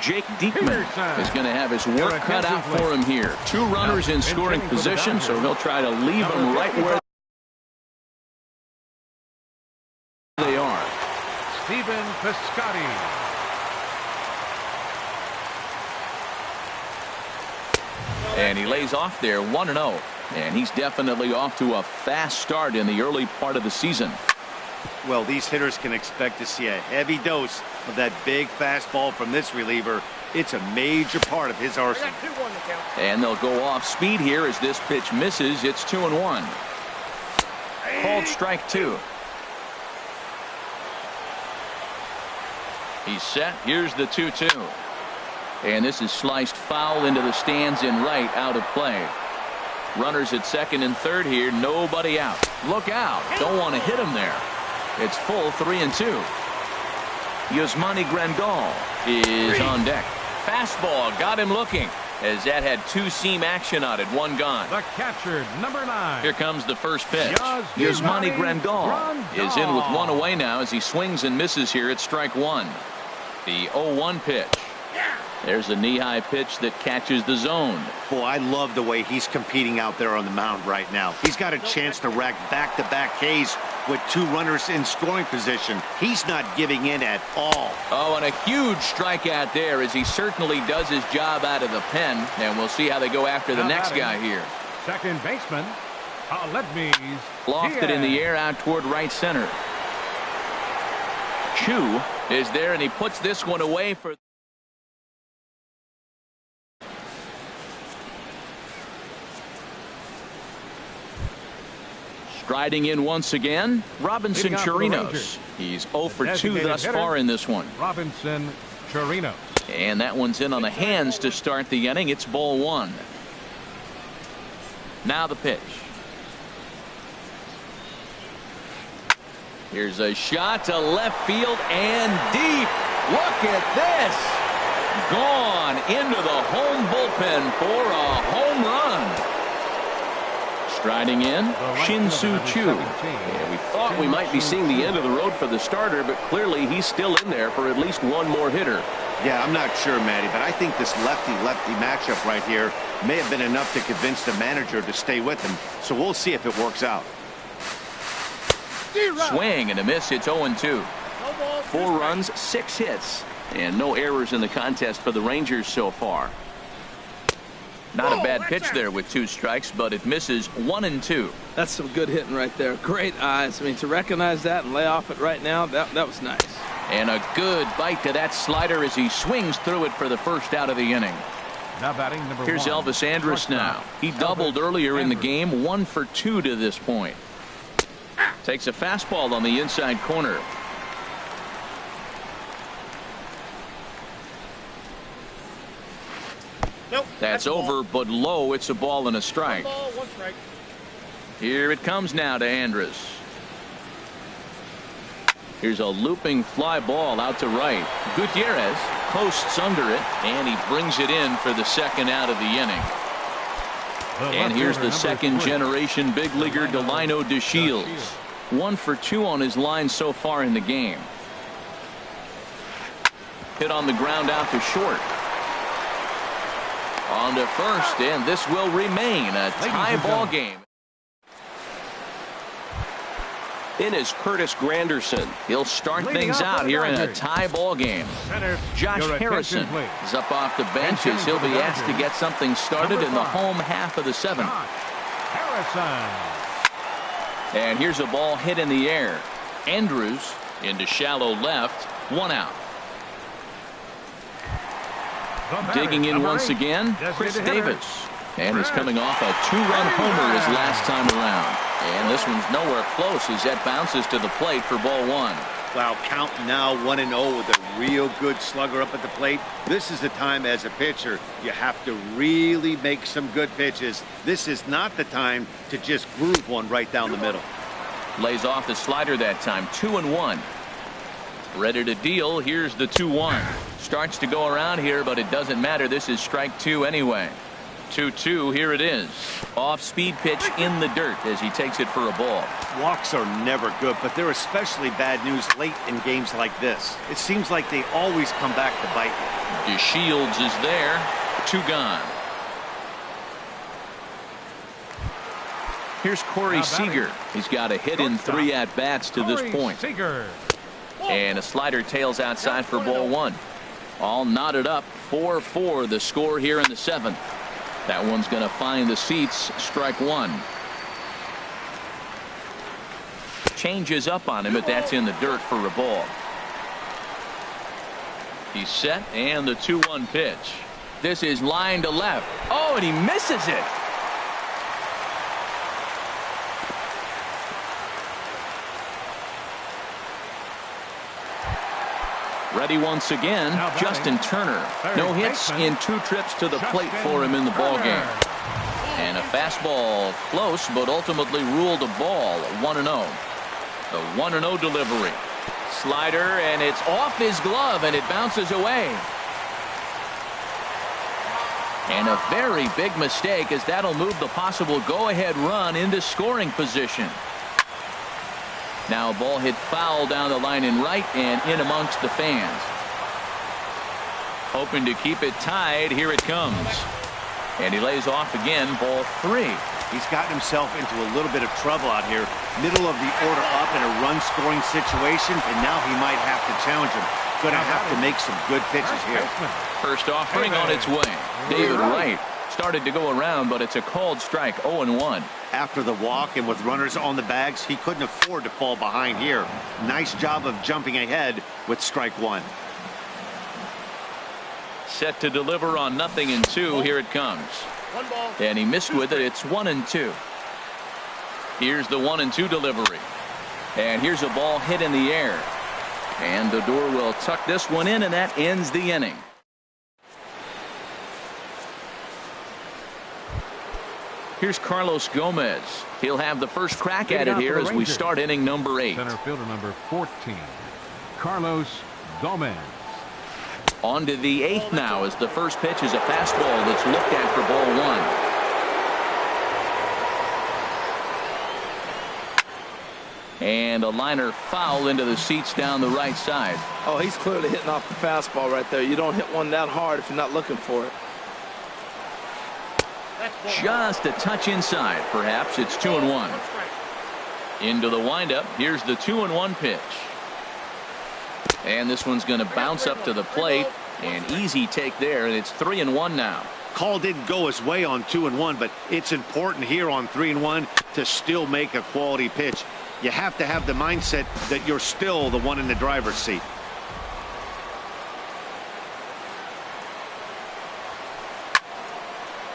Jake Diekman is going to have his work cut out for him here. 2 runners in scoring position, so he'll try to leave them right where they are. Stephen Piscotty. And he lays off there 1-0. And he's definitely off to a fast start in the early part of the season. Well, these hitters can expect to see a heavy dose of that big fastball from this reliever. It's a major part of his arsenal. And they'll go off speed here as this pitch misses. It's 2-1. Called strike 2. He's set. Here's the 2-2. And this is sliced foul into the stands in right, out of play. Runners at second and third here. Nobody out. Look out. Don't want to hit him there. It's full 3-2. Yasmani Grandal is on deck. Fastball got him looking as that had 2-seam action on it. 1 gone. The catcher, number 9. Here comes the first pitch. Yasmani Grandal is in with 1 away now as he swings and misses here at strike 1. The 0-1 pitch. There's a knee-high pitch that catches the zone. Boy, I love the way he's competing out there on the mound right now. He's got a chance to rack back-to-back Ks with 2 runners in scoring position. He's not giving in at all. Oh, and a huge strikeout there as he certainly does his job out of the pen. And we'll see how they go after the next guy here. Second baseman, Aledmys. Lofted in the air out toward right center. Chu is there, and he puts this one away for... Striding in once again, Robinson Chirinos. He's 0 for 2 thus far in this one. Robinson Chirinos. And that one's in on the hands to start the inning. It's ball 1. Now the pitch. Here's a shot to left field and deep. Look at this. Gone into the home bullpen for a home run. Striding in, Shin-Soo Choo. Yeah, we thought we might be seeing the end of the road for the starter, but clearly he's still in there for at least 1 more hitter. Yeah, I'm not sure, Matty, but I think this lefty-lefty matchup right here may have been enough to convince the manager to stay with him. So we'll see if it works out. Swing and a miss. It's 0-2. 4 runs, 6 hits, and no errors in the contest for the Rangers so far. Not a bad pitch there with 2 strikes, but it misses 1-2. That's some good hitting right there. Great eyes. I mean, to recognize that and lay off it right now, that was nice. And a good bite to that slider as he swings through it for the first out of the inning. Now batting number Here's 1. Elvis Andrus now. He doubled earlier in the game, 1 for 2 to this point. Takes a fastball on the inside corner. Nope. That's over, but low. It's a ball and a strike. 1 ball, 1 strike. Here it comes now to Andrus. Here's a looping fly ball out to right. Gutierrez posts under it, and he brings it in for the second out of the inning. And here's the second generation big leaguer Delino DeShields. 1 for 2 on his line so far in the game. Hit on the ground out to short. On to first, and this will remain a tie ball game. In is Curtis Granderson. He'll start things out here in a tie ball game. Josh Harrison is up off the bench as he'll be asked to get something started in the home half of the 7th. And here's a ball hit in the air. Andrews into shallow left. 1 out. Digging in once again, Chris Davis. And he's coming off a 2-run homer his last time around. And this one's nowhere close as that bounces to the plate for ball 1. Wow, count now 1-0 with a real good slugger up at the plate. This is the time as a pitcher you have to really make some good pitches. This is not the time to just groove one right down the middle. Lays off the slider that time. 2-1. Ready to deal. Here's the 2-1. Starts to go around here, but it doesn't matter. This is strike 2 anyway. 2-2. Here it is. Off speed pitch in the dirt as he takes it for a ball. Walks are never good, but they're especially bad news late in games like this. It seems like they always come back to bite you. DeShields is there. 2 gone. Here's Corey Seager. He's got a hit in 3 at-bats to this point. And a slider tails outside for ball 1. All knotted up. 4-4 the score here in the 7th. That one's going to find the seats. Strike 1. Changes up on him, but that's in the dirt for a ball. He's set, and the 2-1 pitch. This is line to left. Oh, and he misses it. Ready once again, Justin Turner. No hits in 2 trips to the plate for him in the ballgame. And a fastball close, but ultimately ruled a ball. 1-0. The 1-0 delivery. Slider, and it's off his glove, and it bounces away. And a very big mistake, as that'll move the possible go-ahead run into scoring position. Now a ball hit foul down the line in right and in amongst the fans. Hoping to keep it tied. Here it comes. And he lays off again. Ball 3. He's gotten himself into a little bit of trouble out here. Middle of the order up in a run-scoring situation, and now he might have to challenge him. Going to have to make some good pitches here. First offering on its way. David Wright started to go around, but it's a called strike. 0-1. After the walk and with runners on the bags, he couldn't afford to fall behind here. Nice job of jumping ahead with strike 1. Set to deliver on 0-2. Here it comes. 1 ball. And he missed with it. It's 1-2. Here's the 1-2 delivery. And here's a ball hit in the air. And Odor will tuck this one in, and that ends the inning. Here's Carlos Gomez. He'll have the first crack at it here as we start inning number 8. Center fielder number 14, Carlos Gomez. On to the 8th now as the first pitch is a fastball that's looked at for ball 1. And a liner foul into the seats down the right side. Oh, he's clearly hitting off the fastball right there. You don't hit one that hard if you're not looking for it. Just a touch inside. Perhaps it's 2-1. Into the windup. Here's the 2-1 pitch. And this one's going to bounce up to the plate. An easy take there, and it's 3-1 now. Call didn't go his way on 2-1, but it's important here on 3-1 to still make a quality pitch. You have to have the mindset that you're still the one in the driver's seat.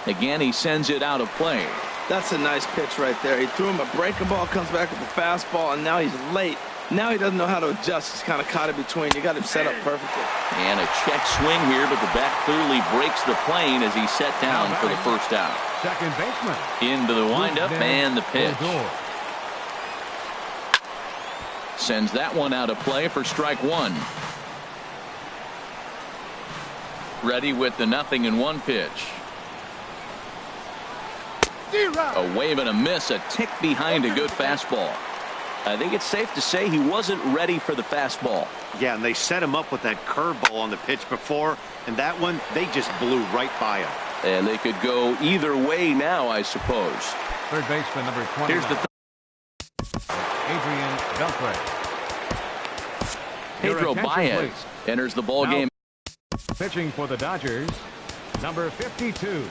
Again, he sends it out of play. That's a nice pitch right there. He threw him a breaking ball, comes back with a fastball, and now he's late. Now he doesn't know how to adjust. He's kind of caught in between. You got him set up perfectly. And a check swing here, but the bat clearly breaks the plane as he's set down for the first out. Second baseman. Into the windup and the pitch. Sends that one out of play for strike one. Ready with the 0-1 pitch. A wave and a miss, a tick behind a good fastball. I think it's safe to say he wasn't ready for the fastball. Yeah, and they set him up with that curveball on the pitch before, and that one, they just blew right by him. And they could go either way now, I suppose. Third baseman, number 20. Here's the Adrian Beltre. Pedro Baez enters the ball game. Pitching for the Dodgers, number 52,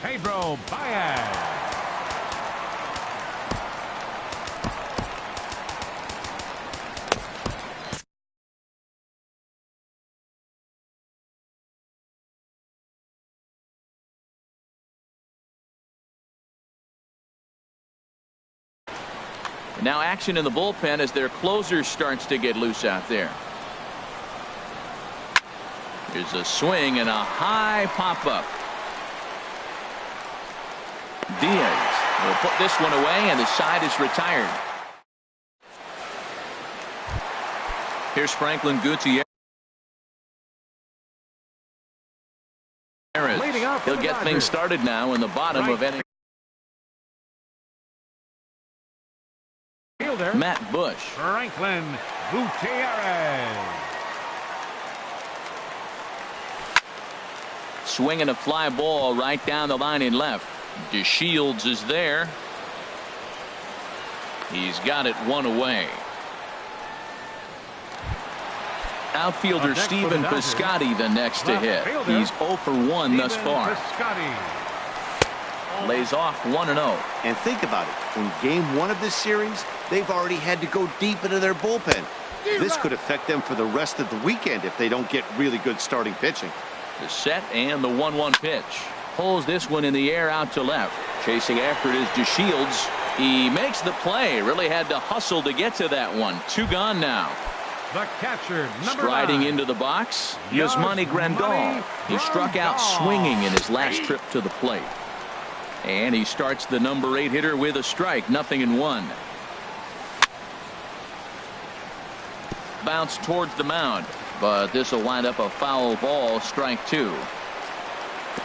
Pedro Baez. Now action in the bullpen as their closer starts to get loose out there. Here's a swing and a high pop-up. Diaz will put this one away, and the side is retired. Here's Franklin Gutierrez. He'll get things started now in the bottom of inning. Matt Bush. Franklin Gutierrez. Swinging a fly ball right down the line in left. DeShields is there. He's got it one away. Outfielder Stephen Piscotty the next to hit. He's 0 for 1 thus far. Lays off 1-0. And think about it. In game 1 of this series, they've already had to go deep into their bullpen. This could affect them for the rest of the weekend if they don't get really good starting pitching. The set and the 1-1 pitch. Pulls this one in the air out to left. Chasing after it is DeShields. He makes the play. Really had to hustle to get to that one. 2 gone now. The catcher, striding into the box, Yasmani Grandal. He struck out swinging in his last trip to the plate. And he starts the number 8 hitter with a strike. 0-1. Bounce towards the mound, but this will wind up a foul ball. Strike 2.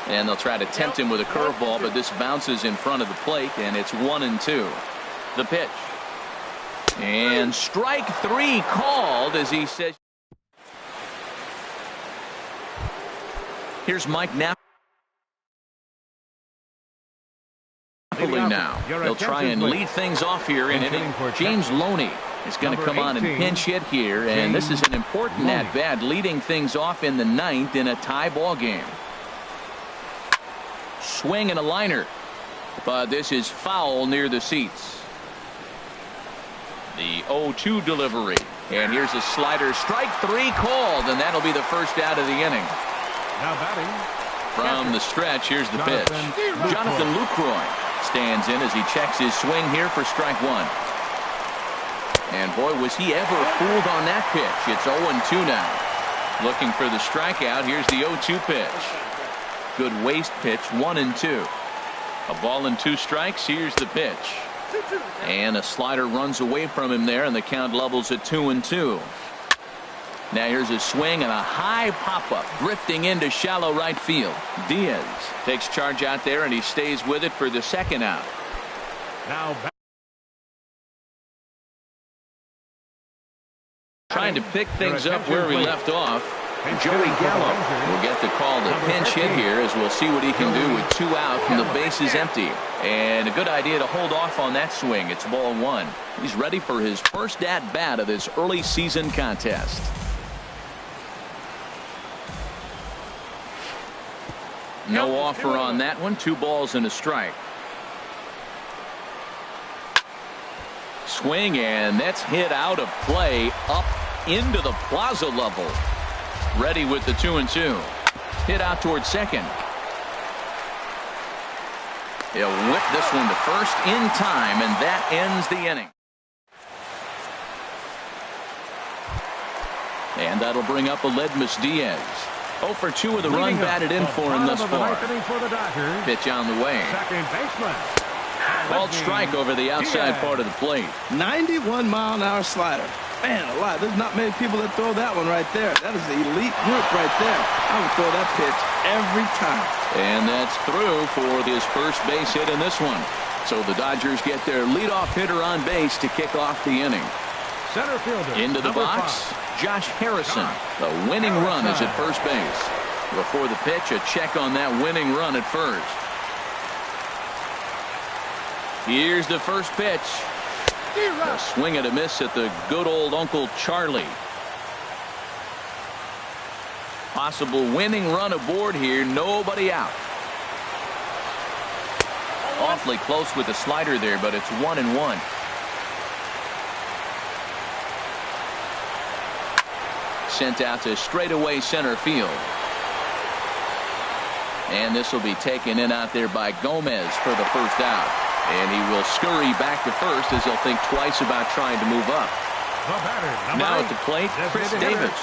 And they'll try to tempt him with a curveball, but this bounces in front of the plate, and it's 1-2. The pitch. And strike 3 called as he says. Here's Mike Napoli now. He'll try and lead things off here in inning. James Loney is going to come on and pinch hit here, and this is an important at-bat, leading things off in the 9th in a tie ball game. Swing and a liner, but this is foul near the seats. The 0-2 delivery, and here's a slider. Strike 3 called, and that'll be the first out of the inning. Now batting from the stretch, here's the pitch. Jonathan Lucroy stands in as he checks his swing here for strike 1. And boy, was he ever fooled on that pitch. It's 0-2 now. Looking for the strikeout. Here's the 0-2 pitch. Good waist pitch. 1-2. A ball and 2 strikes. Here's the pitch. And a slider runs away from him there, and the count levels at 2-2. Now here's a swing and a high pop-up drifting into shallow right field. Diaz takes charge out there, and he stays with it for the second out. Now trying to pick things up where we left off. Joey Gallo will get the call to pinch hit here, as we'll see what he can do with 2 out and the base is empty. And a good idea to hold off on that swing. It's ball 1. He's ready for his first at-bat of this early season contest. No offer on that one. 2 balls and a strike. Swing, and that's hit out of play up into the plaza level. Ready with the 2-2. Hit out towards second. He'll whip this one to first in time, and that ends the inning. And that'll bring up Aledmus Diaz. 0 for 2 with a run batted in for him thus far. Pitch on the way. Second baseman. Called strike over the outside part of the plate. 91-mile-an-hour slider. Man alive, there's not many people that throw that one right there. That is the elite group right there. I would throw that pitch every time. And that's through for his first base hit in this one. So the Dodgers get their leadoff hitter on base to kick off the inning. Center fielder. Into the box, Josh Harrison. The winning run is at first base. Before the pitch, a check on that winning run at first. Here's the first pitch. A swing and a miss at the good old Uncle Charlie. Possible winning run aboard here. Nobody out. Awfully close with the slider there, but it's 1-1. Sent out to straightaway center field. And this will be taken in out there by Gomez for the first out. And he will scurry back to first as he'll think twice about trying to move up. Now at the plate, Chris Davis.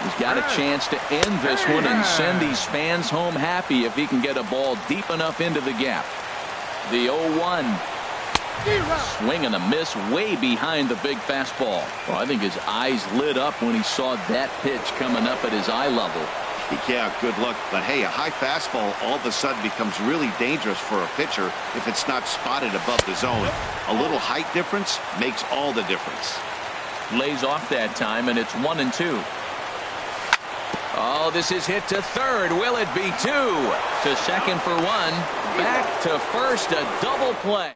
He's got a chance to end this one and send these fans home happy if he can get a ball deep enough into the gap. The 0-1. Swing and a miss way behind the big fastball. Well, I think his eyes lit up when he saw that pitch coming up at his eye level. Yeah, good luck. But hey, a high fastball all of a sudden becomes really dangerous for a pitcher if it's not spotted above the zone. A little height difference makes all the difference. Lays off that time, and it's 1-2. Oh, this is hit to third. Will it be 2? To second for 1. Back to first, a double play.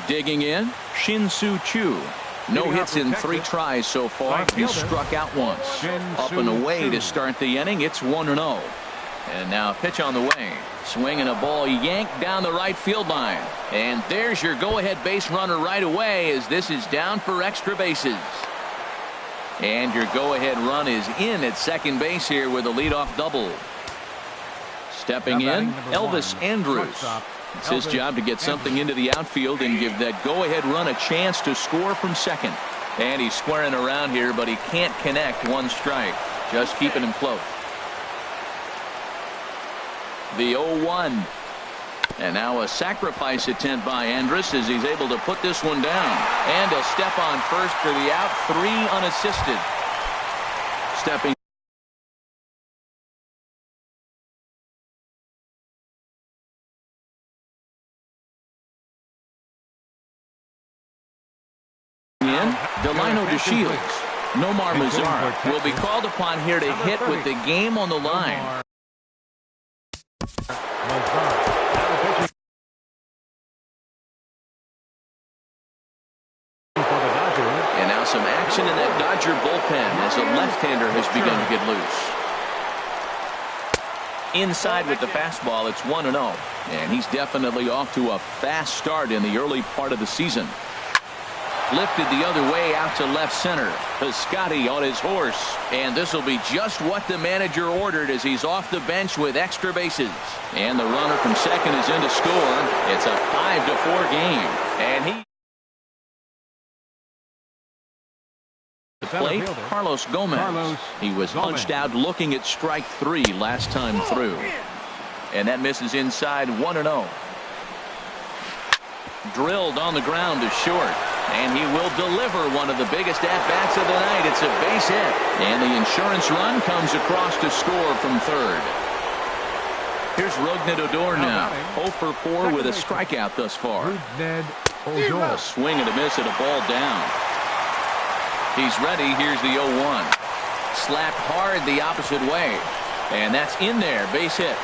Digging in, Shin-Soo Choo. No hits in 3 tries so far. He struck out once. Up and away to start the inning. It's 1-0. And now a pitch on the way. Swinging a ball yanked down the right field line. And there's your go-ahead base runner right away as this is down for extra bases. And your go-ahead run is in at second base here with a leadoff double. Stepping in, Elvis Andrus. It's his job to get something into the outfield and give that go-ahead run a chance to score from second. And he's squaring around here, but he can't connect. 1 strike. Just keeping him close. The 0-1. And now a sacrifice attempt by Andrus as he's able to put this one down. And a step on first for the out. 3 unassisted. Stepping in, Delino DeShields. Nomar Mazara will be called upon here to hit with the game on the line. And now some action in that Dodger bullpen as a left-hander has begun to get loose. Inside with the fastball, it's 1-0. And he's definitely off to a fast start in the early part of the season. Lifted the other way out to left center. Piscotty on his horse. And this will be just what the manager ordered as he's off the bench with extra bases. And the runner from second is in to score. It's a 5-4 game. And he... The plate, Carlos Gomez. He was punched out looking at strike 3 last time through. And that misses inside. 1-0. Drilled on the ground to short. And he will deliver one of the biggest at-bats of the night. It's a base hit. And the insurance run comes across to score from third. Here's Rougned Odor now. 0 for 4 with a strikeout thus far. A swing and a miss at a ball down. He's ready. Here's the 0-1. Slapped hard the opposite way. And that's in there. Base hit.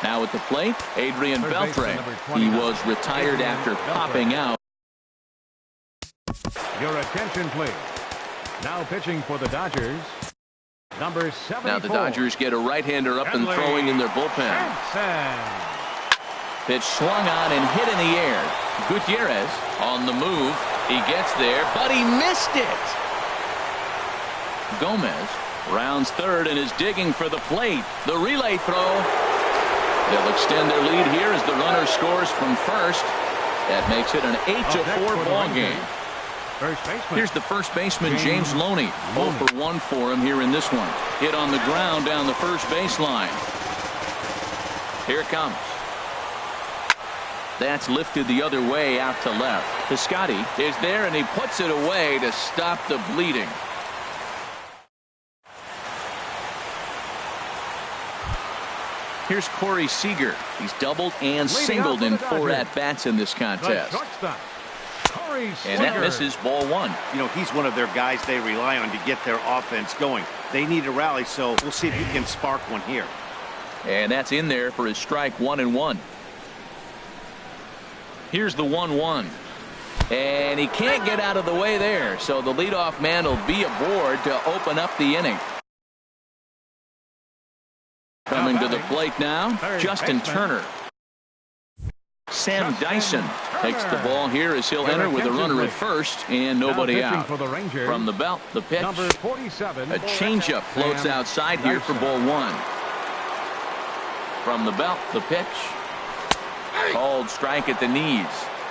Now at the plate, Adrian Beltre. He was retired after popping out. Your attention, please. Now pitching for the Dodgers, number 74. Now the Dodgers get a right-hander up and throwing in their bullpen. Pitch swung on and hit in the air. Gutierrez on the move. He gets there, but he missed it. Gomez rounds third and is digging for the plate. The relay throw. They'll extend their lead here as the runner scores from first. That makes it an 8-4 ball game. Here's the first baseman, James Loney. 0 for 1 for him here in this one. Hit on the ground down the first baseline. Here it comes. That's lifted the other way out to left. Piscotty is there, and he puts it away to stop the bleeding. Here's Corey Seager. He's doubled and singled in 4 at-bats in this contest. And that misses ball 1. You know, he's one of their guys they rely on to get their offense going. They need a rally, so we'll see if he can spark one here. And that's in there for his strike 1-1. Here's the 1-1. And he can't get out of the way there, so the leadoff man will be aboard to open up the inning. Coming to the plate now, Justin Turner. Sam Dyson takes the ball here as he'll enter with a runner at first and nobody out. From the belt, the pitch. A changeup floats outside here for ball 1. From the belt, the pitch. Called strike at the knees.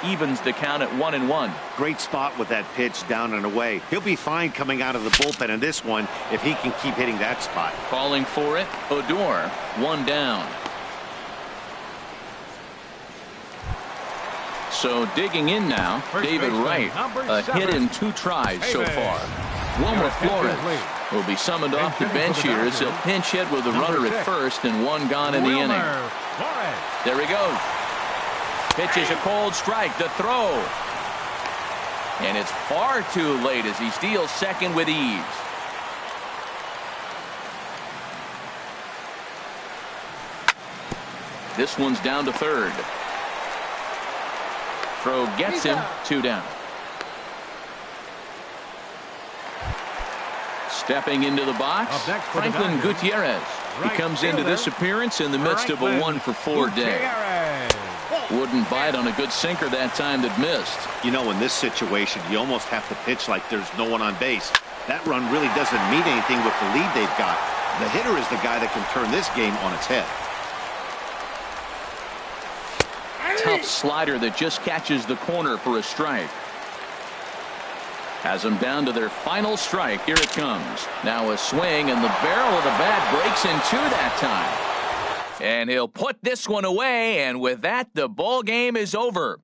Evens the count at 1-1. Great spot with that pitch down and away. He'll be fine coming out of the bullpen in this one if he can keep hitting that spot. Calling for it, Odor, 1 down. So digging in now, David Wright. A hit in 2 tries so far. Wilmer Flores will be summoned off the bench here as he'll pinch hit with a runner at first and 1 gone in the inning. There he goes. Pitches a cold strike. The throw. And it's far too late as he steals second with ease. This one's down to third. Throw gets him. 2 down. Stepping into the box, Franklin Gutierrez. He comes into this appearance in the midst of a 1-for-4 day. Wouldn't bite on a good sinker that time that missed. You know, in this situation, you almost have to pitch like there's no one on base. That run really doesn't mean anything with the lead they've got. The hitter is the guy that can turn this game on its head. Tough slider that just catches the corner for a strike. Has them down to their final strike. Here it comes. Now a swing, and the barrel of the bat breaks in 2 that time. And he'll put this one away, and with that, the ball game is over.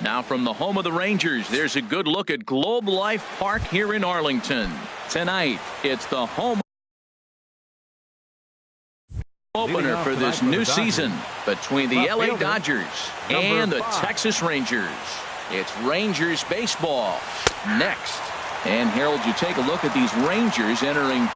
Now from the home of the Rangers, there's a good look at Globe Life Park here in Arlington. Tonight, it's the home opener for this new season between the LA Dodgers and the Texas Rangers. It's Rangers baseball next. And Harold, you take a look at these Rangers entering